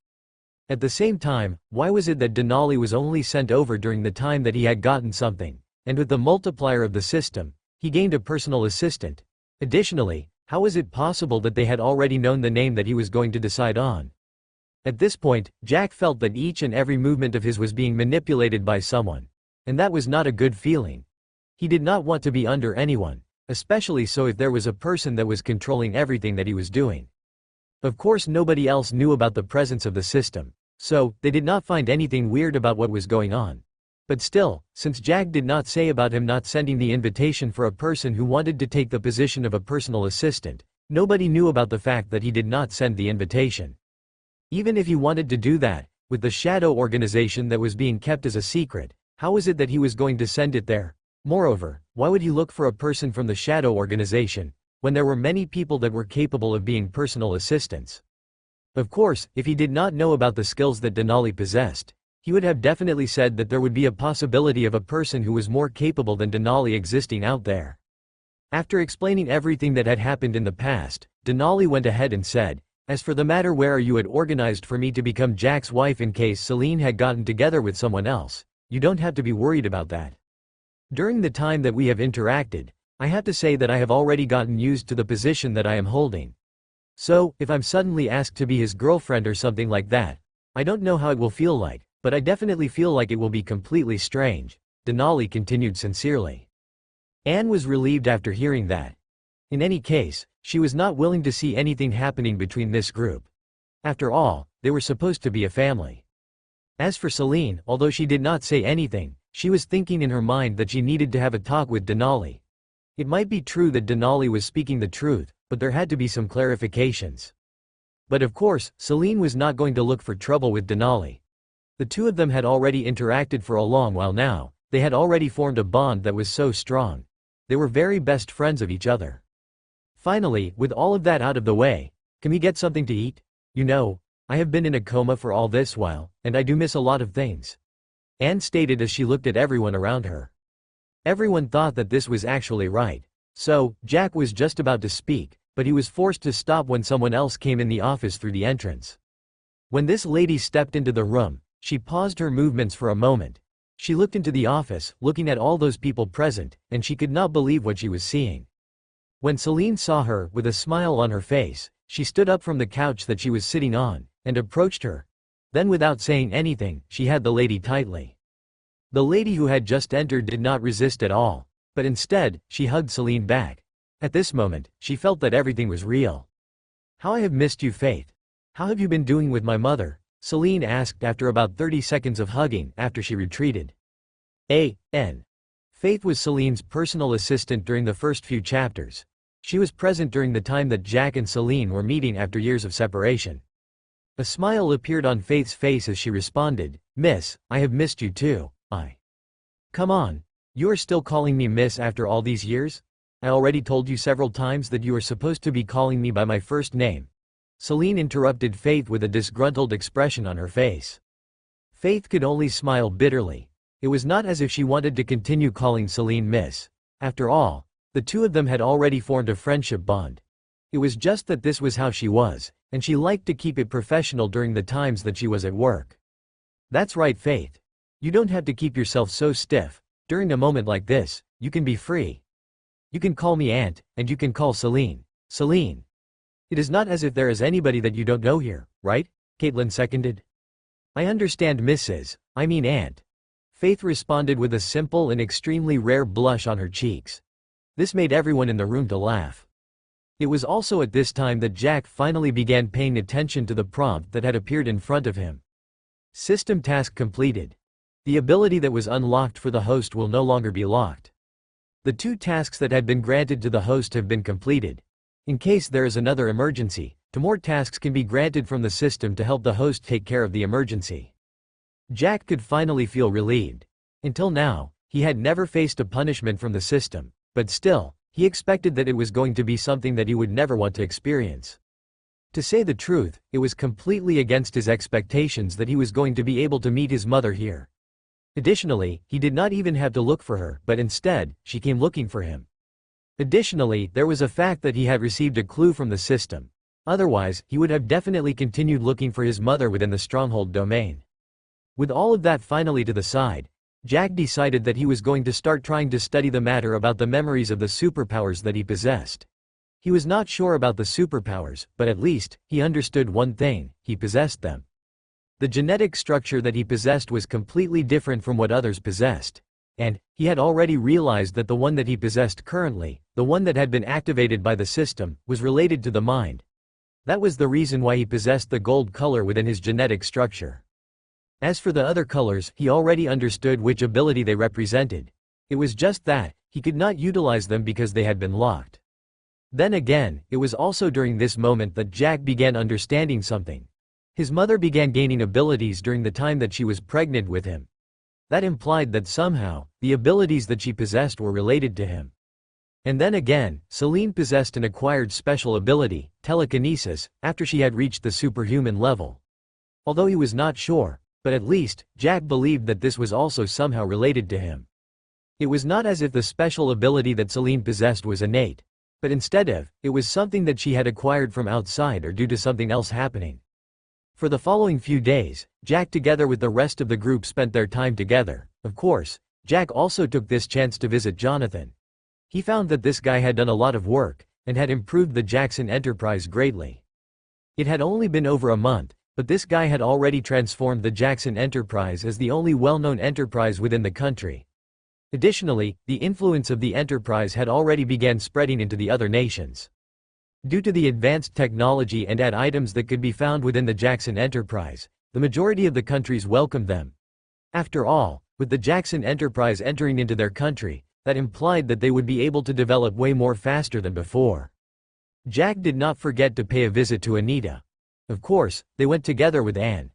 At the same time, why was it that Denali was only sent over during the time that he had gotten something, and with the multiplier of the system, he gained a personal assistant? Additionally, how was it possible that they had already known the name that he was going to decide on? At this point, Jack felt that each and every movement of his was being manipulated by someone. And that was not a good feeling. He did not want to be under anyone, especially so if there was a person that was controlling everything that he was doing. Of course nobody else knew about the presence of the system, so they did not find anything weird about what was going on. But still, since Jack did not say about him not sending the invitation for a person who wanted to take the position of a personal assistant, nobody knew about the fact that he did not send the invitation. Even if he wanted to do that, with the shadow organization that was being kept as a secret, how was it that he was going to send it there? Moreover, why would he look for a person from the shadow organization, when there were many people that were capable of being personal assistants? Of course, if he did not know about the skills that Denali possessed, he would have definitely said that there would be a possibility of a person who was more capable than Denali existing out there. After explaining everything that had happened in the past, Denali went ahead and said, "As for the matter where you had organized for me to become Jack's wife in case Celine had gotten together with someone else, you don't have to be worried about that. During the time that we have interacted, I have to say that I have already gotten used to the position that I am holding. So, if I'm suddenly asked to be his girlfriend or something like that, I don't know how it will feel like, but I definitely feel like it will be completely strange," Denali continued sincerely. Anne was relieved after hearing that. In any case, she was not willing to see anything happening between this group. After all, they were supposed to be a family. As for Celine, although she did not say anything, she was thinking in her mind that she needed to have a talk with Denali. It might be true that Denali was speaking the truth, but there had to be some clarifications. But of course, Celine was not going to look for trouble with Denali. The two of them had already interacted for a long while now, they had already formed a bond that was so strong. They were very best friends of each other. Finally, with all of that out of the way, can we get something to eat? You know, I have been in a coma for all this while, and I do miss a lot of things," Anne stated as she looked at everyone around her. Everyone thought that this was actually right. So, Jack was just about to speak, but he was forced to stop when someone else came in the office through the entrance. When this lady stepped into the room, she paused her movements for a moment. She looked into the office, looking at all those people present, and she could not believe what she was seeing. When Celine saw her, with a smile on her face, she stood up from the couch that she was sitting on, and approached her. Then without saying anything, she had the lady tightly. The lady who had just entered did not resist at all, but instead, she hugged Celine back. At this moment, she felt that everything was real. "How I have missed you, Faith. How have you been doing with my mother?" Celine asked after about 30 seconds of hugging after she retreated. A.N. Faith was Celine's personal assistant during the first few chapters. She was present during the time that Jack and Celine were meeting after years of separation. A smile appeared on Faith's face as she responded, "Miss, I have missed you too, Come on. You are still calling me miss after all these years? I already told you several times that you are supposed to be calling me by my first name." Celine interrupted Faith with a disgruntled expression on her face. Faith could only smile bitterly. It was not as if she wanted to continue calling Celine Miss. After all, the two of them had already formed a friendship bond. It was just that this was how she was, and she liked to keep it professional during the times that she was at work. That's right, Faith. You don't have to keep yourself so stiff. During a moment like this, you can be free. You can call me Aunt, and you can call Celine. Celine. It is not as if there is anybody that you don't know here, right? Caitlin seconded. I understand I mean Aunt. Faith responded with a simple and extremely rare blush on her cheeks. This made everyone in the room to laugh. It was also at this time that Jack finally began paying attention to the prompt that had appeared in front of him. System task completed. The ability that was unlocked for the host will no longer be locked. The 2 tasks that had been granted to the host have been completed. In case there is another emergency, 2 more tasks can be granted from the system to help the host take care of the emergency. Jack could finally feel relieved. Until now, he had never faced a punishment from the system, but still, he expected that it was going to be something that he would never want to experience. To say the truth, it was completely against his expectations that he was going to be able to meet his mother here. Additionally, he did not even have to look for her, but instead, she came looking for him. Additionally, there was a fact that he had received a clue from the system. Otherwise, he would have definitely continued looking for his mother within the stronghold domain. With all of that finally to the side, Jack decided that he was going to start trying to study the matter about the memories of the superpowers that he possessed. He was not sure about the superpowers, but at least, he understood one thing: he possessed them. The genetic structure that he possessed was completely different from what others possessed. And, he had already realized that the one that he possessed currently, the one that had been activated by the system, was related to the mind. That was the reason why he possessed the gold color within his genetic structure. As for the other colors, he already understood which ability they represented. It was just that, he could not utilize them because they had been locked. Then again, it was also during this moment that Jack began understanding something. His mother began gaining abilities during the time that she was pregnant with him. That implied that somehow, the abilities that she possessed were related to him. And then again, Celine possessed an acquired special ability, telekinesis, after she had reached the superhuman level. Although he was not sure, but at least, Jack believed that this was also somehow related to him. It was not as if the special ability that Celine possessed was innate, but instead it was something that she had acquired from outside or due to something else happening. For the following few days, Jack together with the rest of the group spent their time together. Of course, Jack also took this chance to visit Jonathan. He found that this guy had done a lot of work, and had improved the Jackson Enterprise greatly. It had only been over a month, but this guy had already transformed the Jackson Enterprise as the only well-known enterprise within the country. Additionally, the influence of the enterprise had already began spreading into the other nations. Due to the advanced technology and items that could be found within the Jackson Enterprise, the majority of the countries welcomed them. After all, with the Jackson Enterprise entering into their country, that implied that they would be able to develop way more faster than before. Jack did not forget to pay a visit to Anita. Of course, they went together with Anne.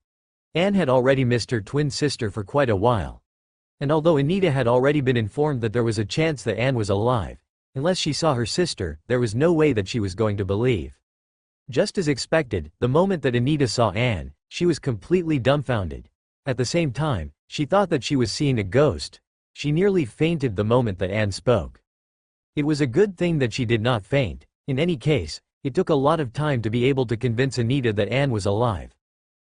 Anne had already missed her twin sister for quite a while. And although Anita had already been informed that there was a chance that Anne was alive, unless she saw her sister, there was no way that she was going to believe. Just as expected, the moment that Anita saw Anne, she was completely dumbfounded. At the same time, she thought that she was seeing a ghost. She nearly fainted the moment that Anne spoke. It was a good thing that she did not faint. In any case, it took a lot of time to be able to convince Anita that Anne was alive.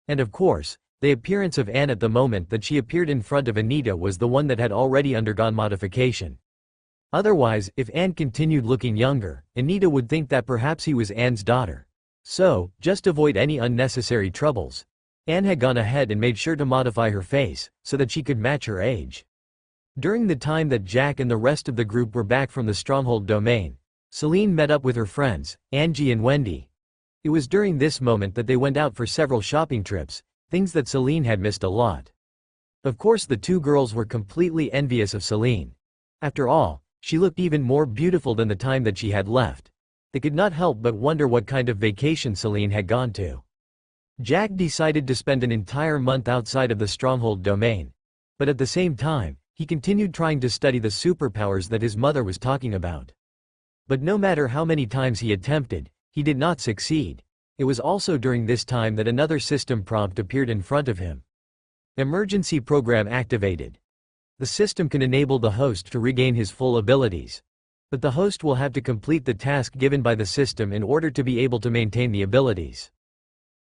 And of course, the appearance of Anne at the moment that she appeared in front of Anita was the one that had already undergone modification. Otherwise, if Anne continued looking younger, Anita would think that perhaps he was Anne's daughter. So, just to avoid any unnecessary troubles, Anne had gone ahead and made sure to modify her face, so that she could match her age. During the time that Jack and the rest of the group were back from the stronghold domain, Celine met up with her friends, Angie and Wendy. It was during this moment that they went out for several shopping trips, things that Celine had missed a lot. Of course, the two girls were completely envious of Celine. After all, she looked even more beautiful than the time that she had left. They could not help but wonder what kind of vacation Celine had gone to. Jack decided to spend an entire month outside of the stronghold domain. But at the same time, he continued trying to study the superpowers that his mother was talking about. But no matter how many times he attempted, he did not succeed. It was also during this time that another system prompt appeared in front of him. Emergency program activated. The system can enable the host to regain his full abilities. But the host will have to complete the task given by the system in order to be able to maintain the abilities.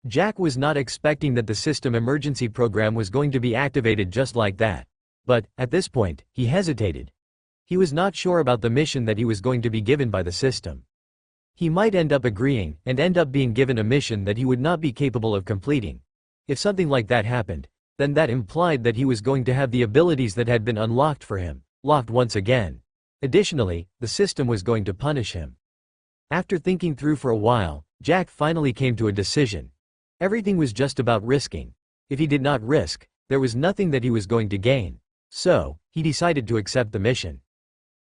Jack was not expecting that the system emergency program was going to be activated just like that. But, at this point, he hesitated. He was not sure about the mission that he was going to be given by the system. He might end up agreeing, and end up being given a mission that he would not be capable of completing. If something like that happened, then that implied that he was going to have the abilities that had been unlocked for him, locked once again. Additionally, the system was going to punish him. After thinking through for a while, Jack finally came to a decision. Everything was just about risking. If he did not risk, there was nothing that he was going to gain. So, he decided to accept the mission.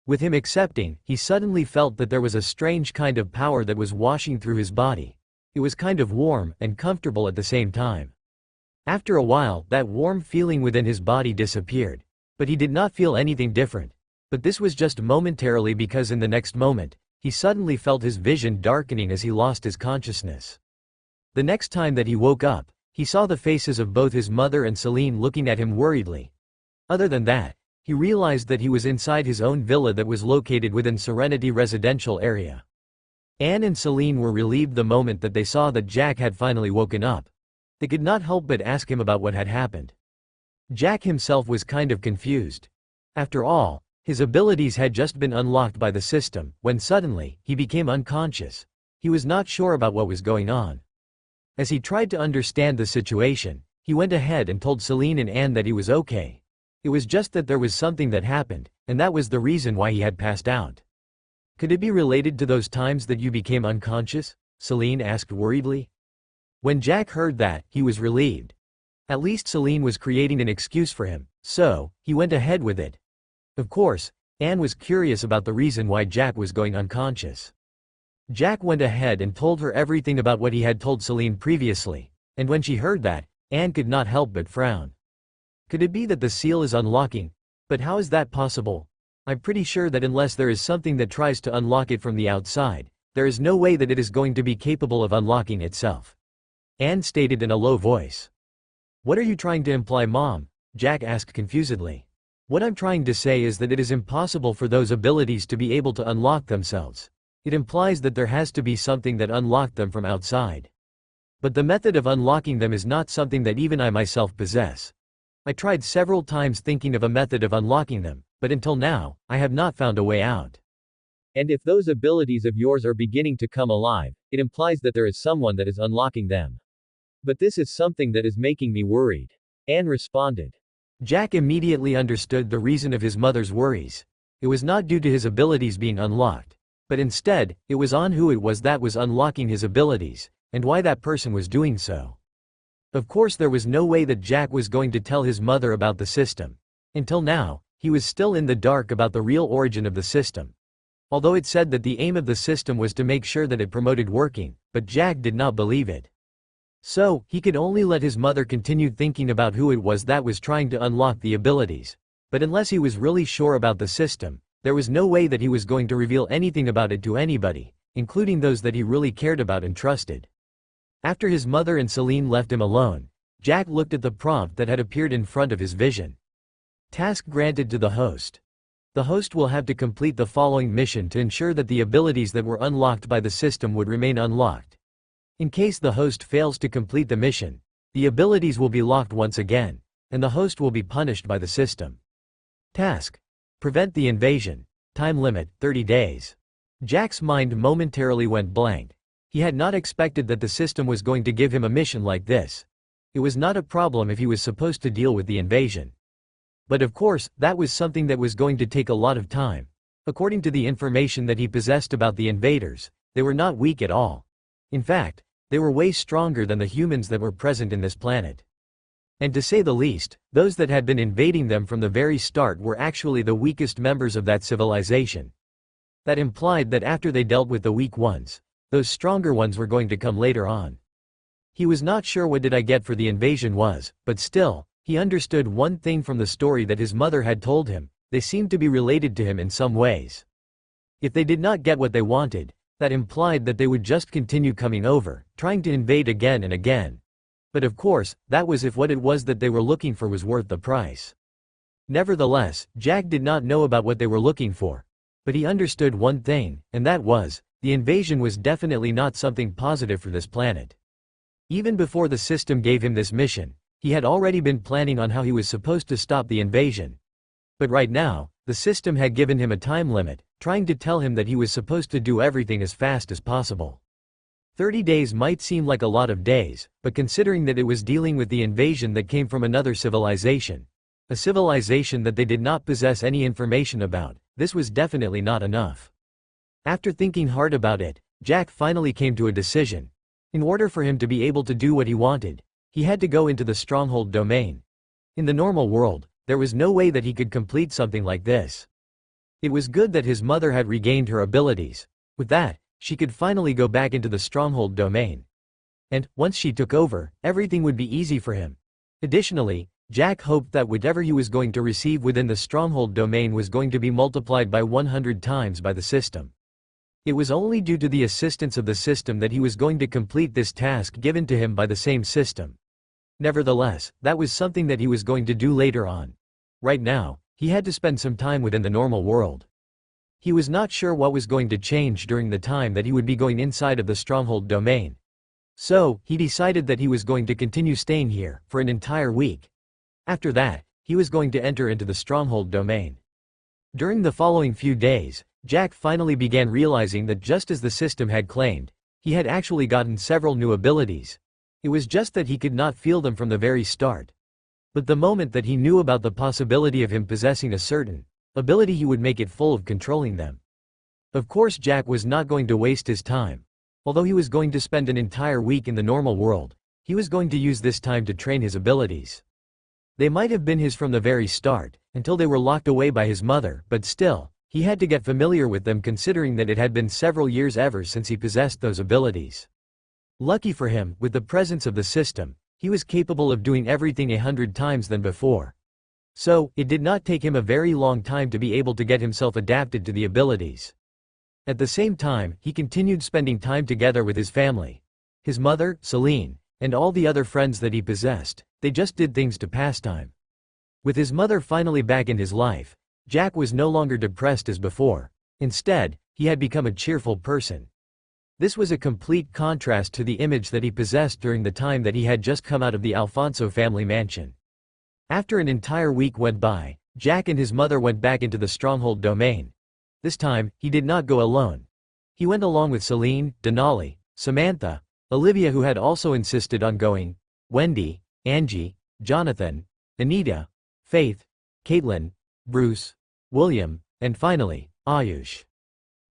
With him accepting, he suddenly felt that there was a strange kind of power that was washing through his body. It was kind of warm and comfortable at the same time. After a while, that warm feeling within his body disappeared. But he did not feel anything different. But this was just momentarily, because in the next moment, he suddenly felt his vision darkening as he lost his consciousness. The next time that he woke up, he saw the faces of both his mother and Celine looking at him worriedly. Other than that, he realized that he was inside his own villa that was located within Serenity residential area. Anne and Celine were relieved the moment that they saw that Jack had finally woken up. They could not help but ask him about what had happened. Jack himself was kind of confused. After all, his abilities had just been unlocked by the system, when suddenly, he became unconscious. He was not sure about what was going on. As he tried to understand the situation, he went ahead and told Celine and Anne that he was okay. It was just that there was something that happened, and that was the reason why he had passed out. Could it be related to those times that you became unconscious? Celine asked worriedly. When Jack heard that, he was relieved. At least Celine was creating an excuse for him, so he went ahead with it. Of course, Anne was curious about the reason why Jack was going unconscious. Jack went ahead and told her everything about what he had told Celine previously, and when she heard that, Anne could not help but frown. Could it be that the seal is unlocking? But how is that possible? I'm pretty sure that unless there is something that tries to unlock it from the outside, there is no way that it is going to be capable of unlocking itself. Anne stated in a low voice. What are you trying to imply, Mom? Jack asked confusedly. What I'm trying to say is that it is impossible for those abilities to be able to unlock themselves. It implies that there has to be something that unlocked them from outside. But the method of unlocking them is not something that even I myself possess. I tried several times thinking of a method of unlocking them, but until now, I have not found a way out. And if those abilities of yours are beginning to come alive, it implies that there is someone that is unlocking them. But this is something that is making me worried. Anne responded. Jack immediately understood the reason of his mother's worries. It was not due to his abilities being unlocked. But instead, it was on who it was that was unlocking his abilities, and why that person was doing so. Of course, there was no way that Jack was going to tell his mother about the system. Until now, he was still in the dark about the real origin of the system. Although it said that the aim of the system was to make sure that it promoted working, but Jack did not believe it. So, he could only let his mother continue thinking about who it was that was trying to unlock the abilities. But unless he was really sure about the system, there was no way that he was going to reveal anything about it to anybody, including those that he really cared about and trusted. After his mother and Celine left him alone, Jack looked at the prompt that had appeared in front of his vision. Task granted to the host. The host will have to complete the following mission to ensure that the abilities that were unlocked by the system would remain unlocked. In case the host fails to complete the mission, the abilities will be locked once again, and the host will be punished by the system. Task. Prevent the invasion. Time limit, 30 days. Jack's mind momentarily went blank. He had not expected that the system was going to give him a mission like this. It was not a problem if he was supposed to deal with the invasion. But of course, that was something that was going to take a lot of time. According to the information that he possessed about the invaders, they were not weak at all. In fact, they were way stronger than the humans that were present in this planet. And to say the least, those that had been invading them from the very start were actually the weakest members of that civilization. That implied that after they dealt with the weak ones, those stronger ones were going to come later on. He was not sure what did I get for the invasion was, but still, he understood one thing from the story that his mother had told him: they seemed to be related to him in some ways. If they did not get what they wanted, that implied that they would just continue coming over, trying to invade again and again. But of course, that was if what it was that they were looking for was worth the price. Nevertheless, Jack did not know about what they were looking for. But he understood one thing, and that was, the invasion was definitely not something positive for this planet. Even before the system gave him this mission, he had already been planning on how he was supposed to stop the invasion. But right now, the system had given him a time limit, trying to tell him that he was supposed to do everything as fast as possible. 30 days might seem like a lot of days, but considering that it was dealing with the invasion that came from another civilization, a civilization that they did not possess any information about, this was definitely not enough. After thinking hard about it, Jack finally came to a decision. In order for him to be able to do what he wanted, he had to go into the stronghold domain. In the normal world, there was no way that he could complete something like this. It was good that his mother had regained her abilities. With that, she could finally go back into the stronghold domain. And, once she took over, everything would be easy for him. Additionally, Jack hoped that whatever he was going to receive within the stronghold domain was going to be multiplied by 100 times by the system. It was only due to the assistance of the system that he was going to complete this task given to him by the same system. Nevertheless, that was something that he was going to do later on. Right now, he had to spend some time within the normal world. He was not sure what was going to change during the time that he would be going inside of the stronghold domain. So, he decided that he was going to continue staying here for an entire week. After that, he was going to enter into the stronghold domain. During the following few days, Jack finally began realizing that just as the system had claimed, he had actually gotten several new abilities. It was just that he could not feel them from the very start. But the moment that he knew about the possibility of him possessing a certain ability, he would make it full of controlling them. Of course, Jack was not going to waste his time. Although he was going to spend an entire week in the normal world, he was going to use this time to train his abilities. They might have been his from the very start, until they were locked away by his mother, but still, he had to get familiar with them considering that it had been several years ever since he possessed those abilities. Lucky for him, with the presence of the system, he was capable of doing everything 100 times than before. So, it did not take him a very long time to be able to get himself adapted to the abilities. At the same time, he continued spending time together with his family. His mother, Celine, and all the other friends that he possessed, they just did things to pass time. With his mother finally back in his life, Jack was no longer depressed as before. Instead, he had become a cheerful person. This was a complete contrast to the image that he possessed during the time that he had just come out of the Alfonso family mansion. After an entire week went by, Jack and his mother went back into the stronghold domain. This time, he did not go alone. He went along with Celine, Denali, Samantha, Olivia, who had also insisted on going, Wendy, Angie, Jonathan, Anita, Faith, Caitlin, Bruce, William, and finally, Ayush.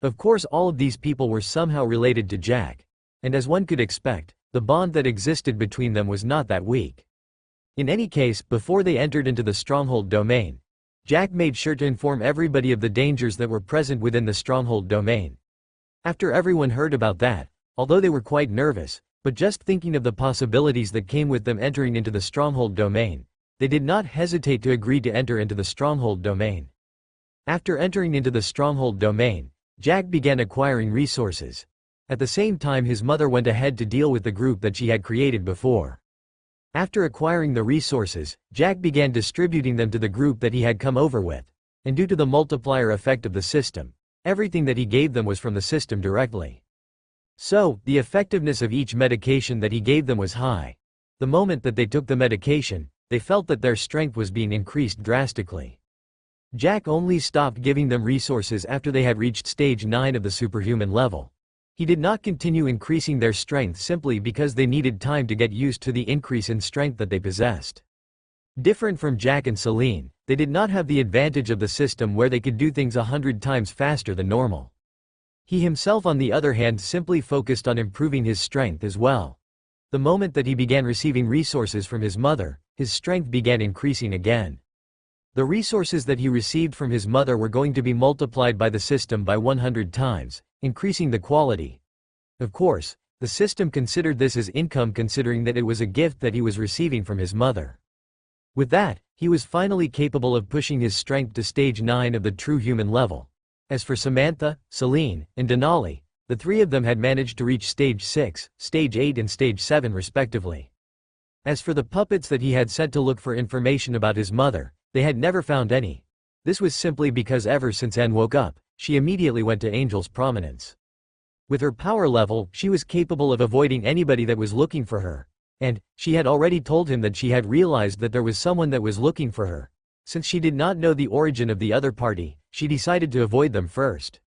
Of course, all of these people were somehow related to Jack. And as one could expect, the bond that existed between them was not that weak. In any case, before they entered into the stronghold domain, Jack made sure to inform everybody of the dangers that were present within the stronghold domain. After everyone heard about that, although they were quite nervous, but just thinking of the possibilities that came with them entering into the stronghold domain, they did not hesitate to agree to enter into the stronghold domain. After entering into the stronghold domain, Jack began acquiring resources. At the same time, his mother went ahead to deal with the group that she had created before. After acquiring the resources, Jack began distributing them to the group that he had come over with. And due to the multiplier effect of the system, everything that he gave them was from the system directly. So, the effectiveness of each medication that he gave them was high. The moment that they took the medication, they felt that their strength was being increased drastically. Jack only stopped giving them resources after they had reached stage 9 of the superhuman level. He did not continue increasing their strength simply because they needed time to get used to the increase in strength that they possessed. Different from Jack and Celine, they did not have the advantage of the system where they could do things 100 times faster than normal. He himself, on the other hand, simply focused on improving his strength as well. The moment that he began receiving resources from his mother, his strength began increasing again. The resources that he received from his mother were going to be multiplied by the system by 100 times, increasing the quality. Of course, the system considered this as income considering that it was a gift that he was receiving from his mother. With that, he was finally capable of pushing his strength to stage 9 of the true human level. As for Samantha, Celine, and Denali, the three of them had managed to reach stage 6, stage 8 and stage 7 respectively. As for the puppets that he had sent to look for information about his mother, They had never found any. This was simply because ever since Anne woke up, she immediately went to Angel's prominence. With her power level, she was capable of avoiding anybody that was looking for her. And, she had already told him that she had realized that there was someone that was looking for her. Since she did not know the origin of the other party, she decided to avoid them first.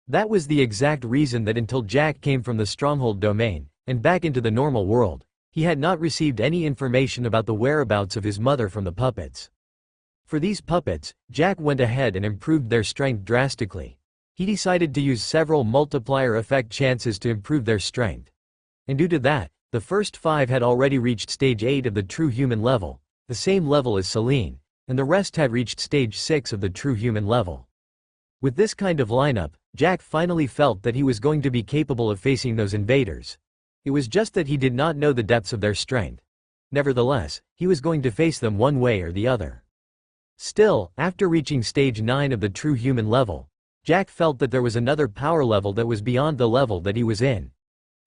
That was the exact reason that until Jack came from the Stronghold domain, and back into the normal world, he had not received any information about the whereabouts of his mother from the puppets. For these puppets, Jack went ahead and improved their strength drastically. He decided to use several multiplier effect chances to improve their strength. And due to that, the first 5 had already reached stage 8 of the true human level, the same level as Celine, and the rest had reached stage 6 of the true human level. With this kind of lineup, Jack finally felt that he was going to be capable of facing those invaders. It was just that he did not know the depths of their strength. Nevertheless, he was going to face them one way or the other. Still, after reaching stage 9 of the true human level, Jack felt that there was another power level that was beyond the level that he was in.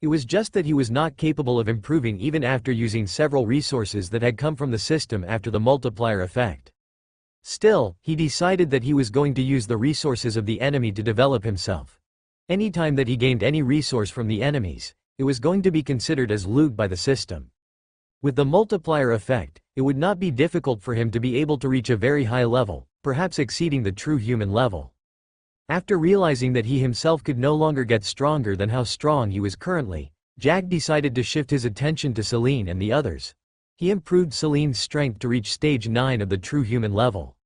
It was just that he was not capable of improving even after using several resources that had come from the system after the multiplier effect. Still, he decided that he was going to use the resources of the enemy to develop himself. Anytime that he gained any resource from the enemies, it was going to be considered as loot by the system. With the multiplier effect, it would not be difficult for him to be able to reach a very high level, perhaps exceeding the true human level. After realizing that he himself could no longer get stronger than how strong he was currently, Jack decided to shift his attention to Celine and the others. He improved Celine's strength to reach stage 9 of the true human level.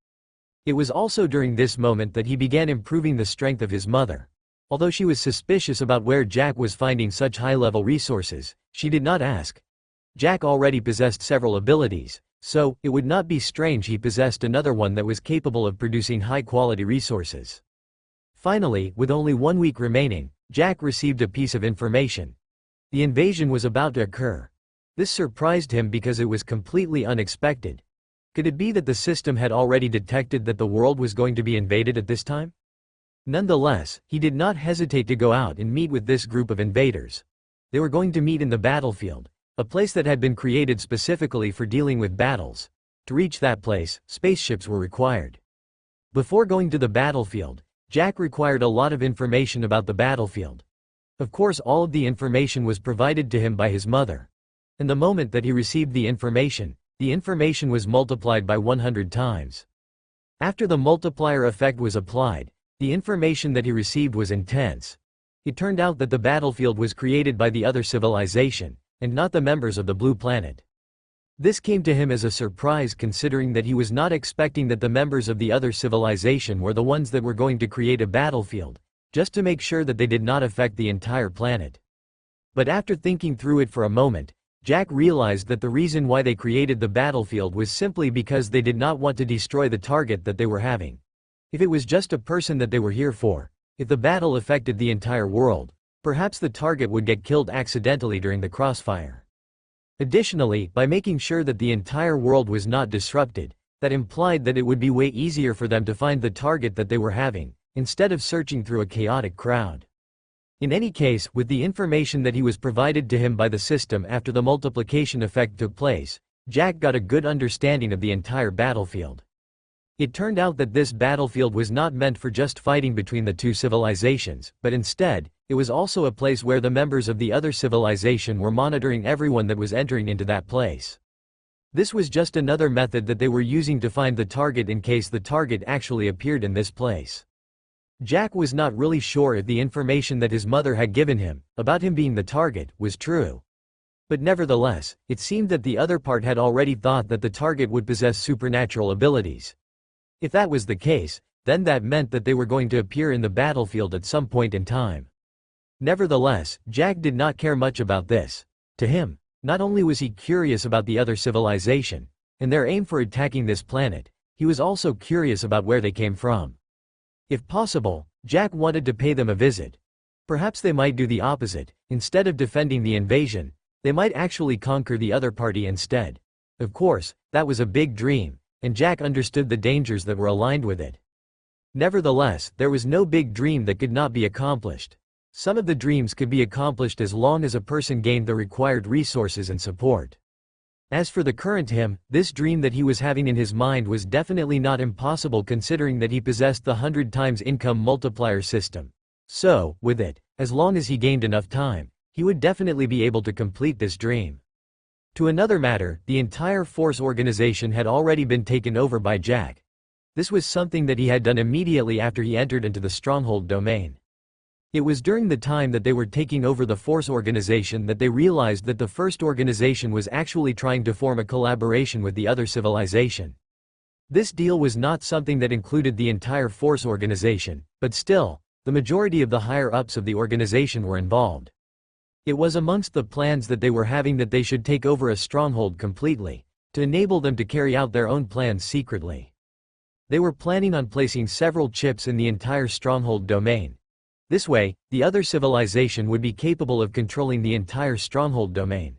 It was also during this moment that he began improving the strength of his mother. Although she was suspicious about where Jack was finding such high-level resources, she did not ask. Jack already possessed several abilities, so it would not be strange he possessed another one that was capable of producing high-quality resources. Finally, with only 1 week remaining, Jack received a piece of information. The invasion was about to occur. This surprised him because it was completely unexpected. Could it be that the system had already detected that the world was going to be invaded at this time? Nonetheless, he did not hesitate to go out and meet with this group of invaders. They were going to meet in the battlefield, a place that had been created specifically for dealing with battles. To reach that place, spaceships were required. Before going to the battlefield, Jack required a lot of information about the battlefield. Of course, all of the information was provided to him by his mother. And the moment that he received the information was multiplied by 100 times. After the multiplier effect was applied, the information that he received was intense. It turned out that the battlefield was created by the other civilization, and not the members of the Blue Planet. This came to him as a surprise considering that he was not expecting that the members of the other civilization were the ones that were going to create a battlefield, just to make sure that they did not affect the entire planet. But after thinking through it for a moment, Jack realized that the reason why they created the battlefield was simply because they did not want to destroy the target that they were having. If it was just a person that they were here for, if the battle affected the entire world, perhaps the target would get killed accidentally during the crossfire. Additionally, by making sure that the entire world was not disrupted, that implied that it would be way easier for them to find the target that they were having, instead of searching through a chaotic crowd. In any case, with the information that he was provided to him by the system after the multiplication effect took place, Jack got a good understanding of the entire battlefield. It turned out that this battlefield was not meant for just fighting between the two civilizations, but instead, it was also a place where the members of the other civilization were monitoring everyone that was entering into that place. This was just another method that they were using to find the target in case the target actually appeared in this place. Jack was not really sure if the information that his mother had given him, about him being the target, was true. But nevertheless, it seemed that the other part had already thought that the target would possess supernatural abilities. If that was the case, then that meant that they were going to appear in the battlefield at some point in time. Nevertheless, Jack did not care much about this. To him, not only was he curious about the other civilization, and their aim for attacking this planet, he was also curious about where they came from. If possible, Jack wanted to pay them a visit. Perhaps they might do the opposite. Instead of defending the invasion, they might actually conquer the other party instead. Of course, that was a big dream, and Jack understood the dangers that were aligned with it. Nevertheless, there was no big dream that could not be accomplished. Some of the dreams could be accomplished as long as a person gained the required resources and support. As for the current him, this dream that he was having in his mind was definitely not impossible considering that he possessed the 100 times income multiplier system. So, with it, as long as he gained enough time, he would definitely be able to complete this dream. To another matter, the entire force organization had already been taken over by Jack. This was something that he had done immediately after he entered into the stronghold domain. It was during the time that they were taking over the force organization that they realized that the first organization was actually trying to form a collaboration with the other civilization. This deal was not something that included the entire force organization, but still, the majority of the higher-ups of the organization were involved. It was amongst the plans that they were having that they should take over a stronghold completely, to enable them to carry out their own plans secretly. They were planning on placing several chips in the entire stronghold domain. This way, the other civilization would be capable of controlling the entire stronghold domain.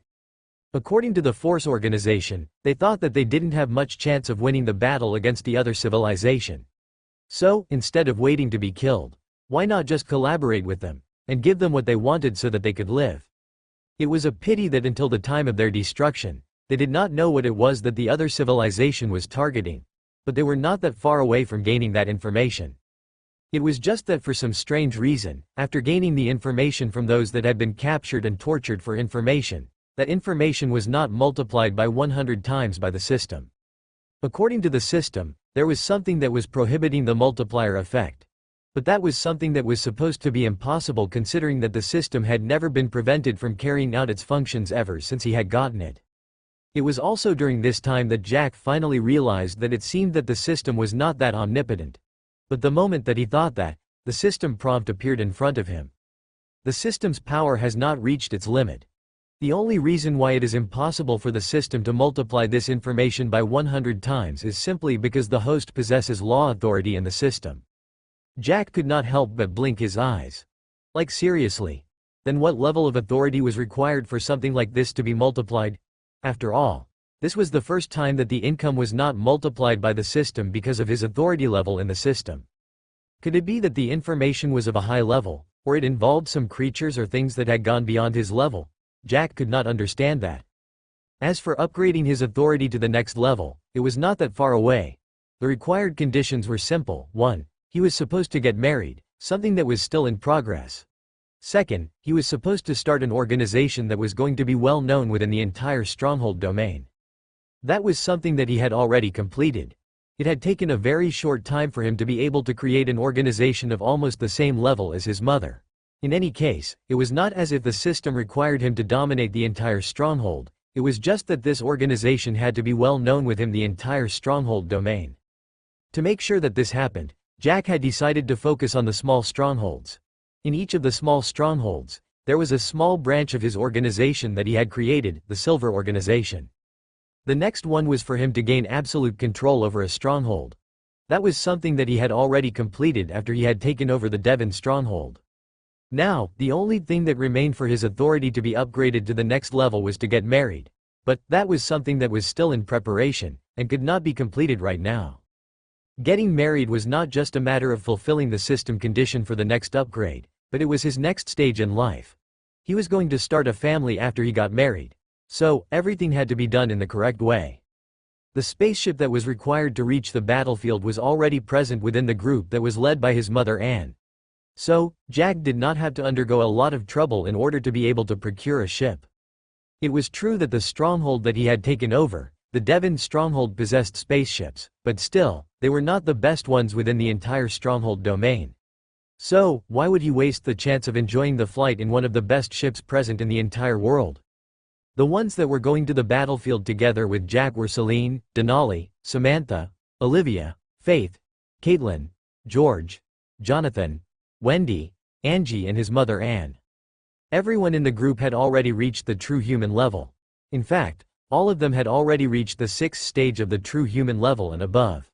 According to the force organization, they thought that they didn't have much chance of winning the battle against the other civilization. So, instead of waiting to be killed, why not just collaborate with them, and give them what they wanted so that they could live? It was a pity that until the time of their destruction, they did not know what it was that the other civilization was targeting, but they were not that far away from gaining that information. It was just that for some strange reason, after gaining the information from those that had been captured and tortured for information, that information was not multiplied by 100 times by the system. According to the system, there was something that was prohibiting the multiplier effect. But that was something that was supposed to be impossible considering that the system had never been prevented from carrying out its functions ever since he had gotten it. It was also during this time that Jack finally realized that it seemed that the system was not that omnipotent. But the moment that he thought that, the system prompt appeared in front of him. The system's power has not reached its limit. The only reason why it is impossible for the system to multiply this information by 100 times is simply because the host possesses law authority in the system. Jack could not help but blink his eyes. Like seriously? Then what level of authority was required for something like this to be multiplied? After all, this was the first time that the income was not multiplied by the system because of his authority level in the system. Could it be that the information was of a high level, or it involved some creatures or things that had gone beyond his level? Jack could not understand that. As for upgrading his authority to the next level, it was not that far away. The required conditions were simple. 1. He was supposed to get married, something that was still in progress. 2. He was supposed to start an organization that was going to be well known within the entire stronghold domain. That was something that he had already completed. It had taken a very short time for him to be able to create an organization of almost the same level as his mother. In any case, it was not as if the system required him to dominate the entire stronghold, it was just that this organization had to be well known within the entire stronghold domain. To make sure that this happened, Jack had decided to focus on the small strongholds. In each of the small strongholds, there was a small branch of his organization that he had created, the Silver Organization. The next one was for him to gain absolute control over a stronghold. That was something that he had already completed after he had taken over the Devon stronghold. Now, the only thing that remained for his authority to be upgraded to the next level was to get married. But that was something that was still in preparation, and could not be completed right now. Getting married was not just a matter of fulfilling the system condition for the next upgrade, but it was his next stage in life. He was going to start a family after he got married. So, everything had to be done in the correct way. The spaceship that was required to reach the battlefield was already present within the group that was led by his mother Anne. So, Jack did not have to undergo a lot of trouble in order to be able to procure a ship. It was true that the stronghold that he had taken over, the Devon stronghold, possessed spaceships, but still, they were not the best ones within the entire stronghold domain. So, why would he waste the chance of enjoying the flight in one of the best ships present in the entire world? The ones that were going to the battlefield together with Jack were Celine, Denali, Samantha, Olivia, Faith, Caitlin, George, Jonathan, Wendy, Angie and his mother Anne. Everyone in the group had already reached the true human level. In fact, all of them had already reached the 6th stage of the true human level and above.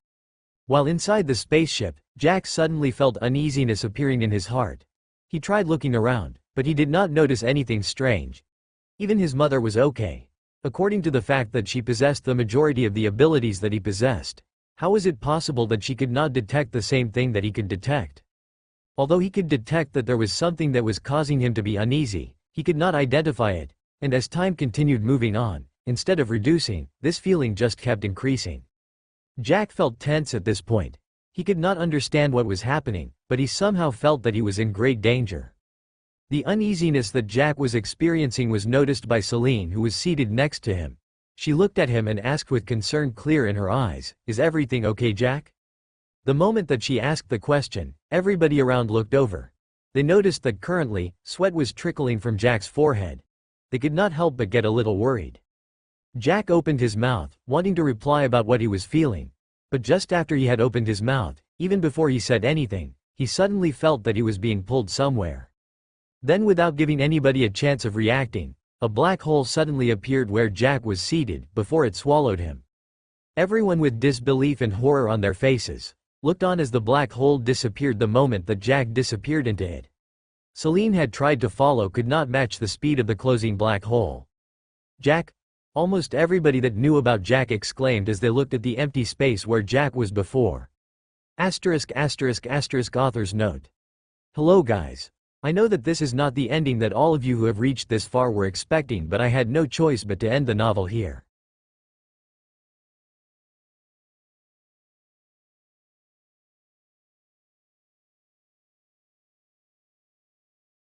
While inside the spaceship, Jack suddenly felt uneasiness appearing in his heart. He tried looking around, but he did not notice anything strange. Even his mother was okay. According to the fact that she possessed the majority of the abilities that he possessed, how was it possible that she could not detect the same thing that he could detect? Although he could detect that there was something that was causing him to be uneasy, he could not identify it, and as time continued moving on, instead of reducing, this feeling just kept increasing. Jack felt tense at this point. He could not understand what was happening, but he somehow felt that he was in great danger. The uneasiness that Jack was experiencing was noticed by Celine, who was seated next to him. She looked at him and asked with concern clear in her eyes, "Is everything okay, Jack?" The moment that she asked the question, everybody around looked over. They noticed that currently, sweat was trickling from Jack's forehead. They could not help but get a little worried. Jack opened his mouth, wanting to reply about what he was feeling. But just after he had opened his mouth, even before he said anything, he suddenly felt that he was being pulled somewhere. Then, without giving anybody a chance of reacting, a black hole suddenly appeared where Jack was seated before it swallowed him. Everyone, with disbelief and horror on their faces, looked on as the black hole disappeared the moment that Jack disappeared into it. Celine had tried to follow, could not match the speed of the closing black hole. "Jack?" Almost everybody that knew about Jack exclaimed as they looked at the empty space where Jack was before. Author's note. Hello guys. I know that this is not the ending that all of you who have reached this far were expecting, but I had no choice but to end the novel here.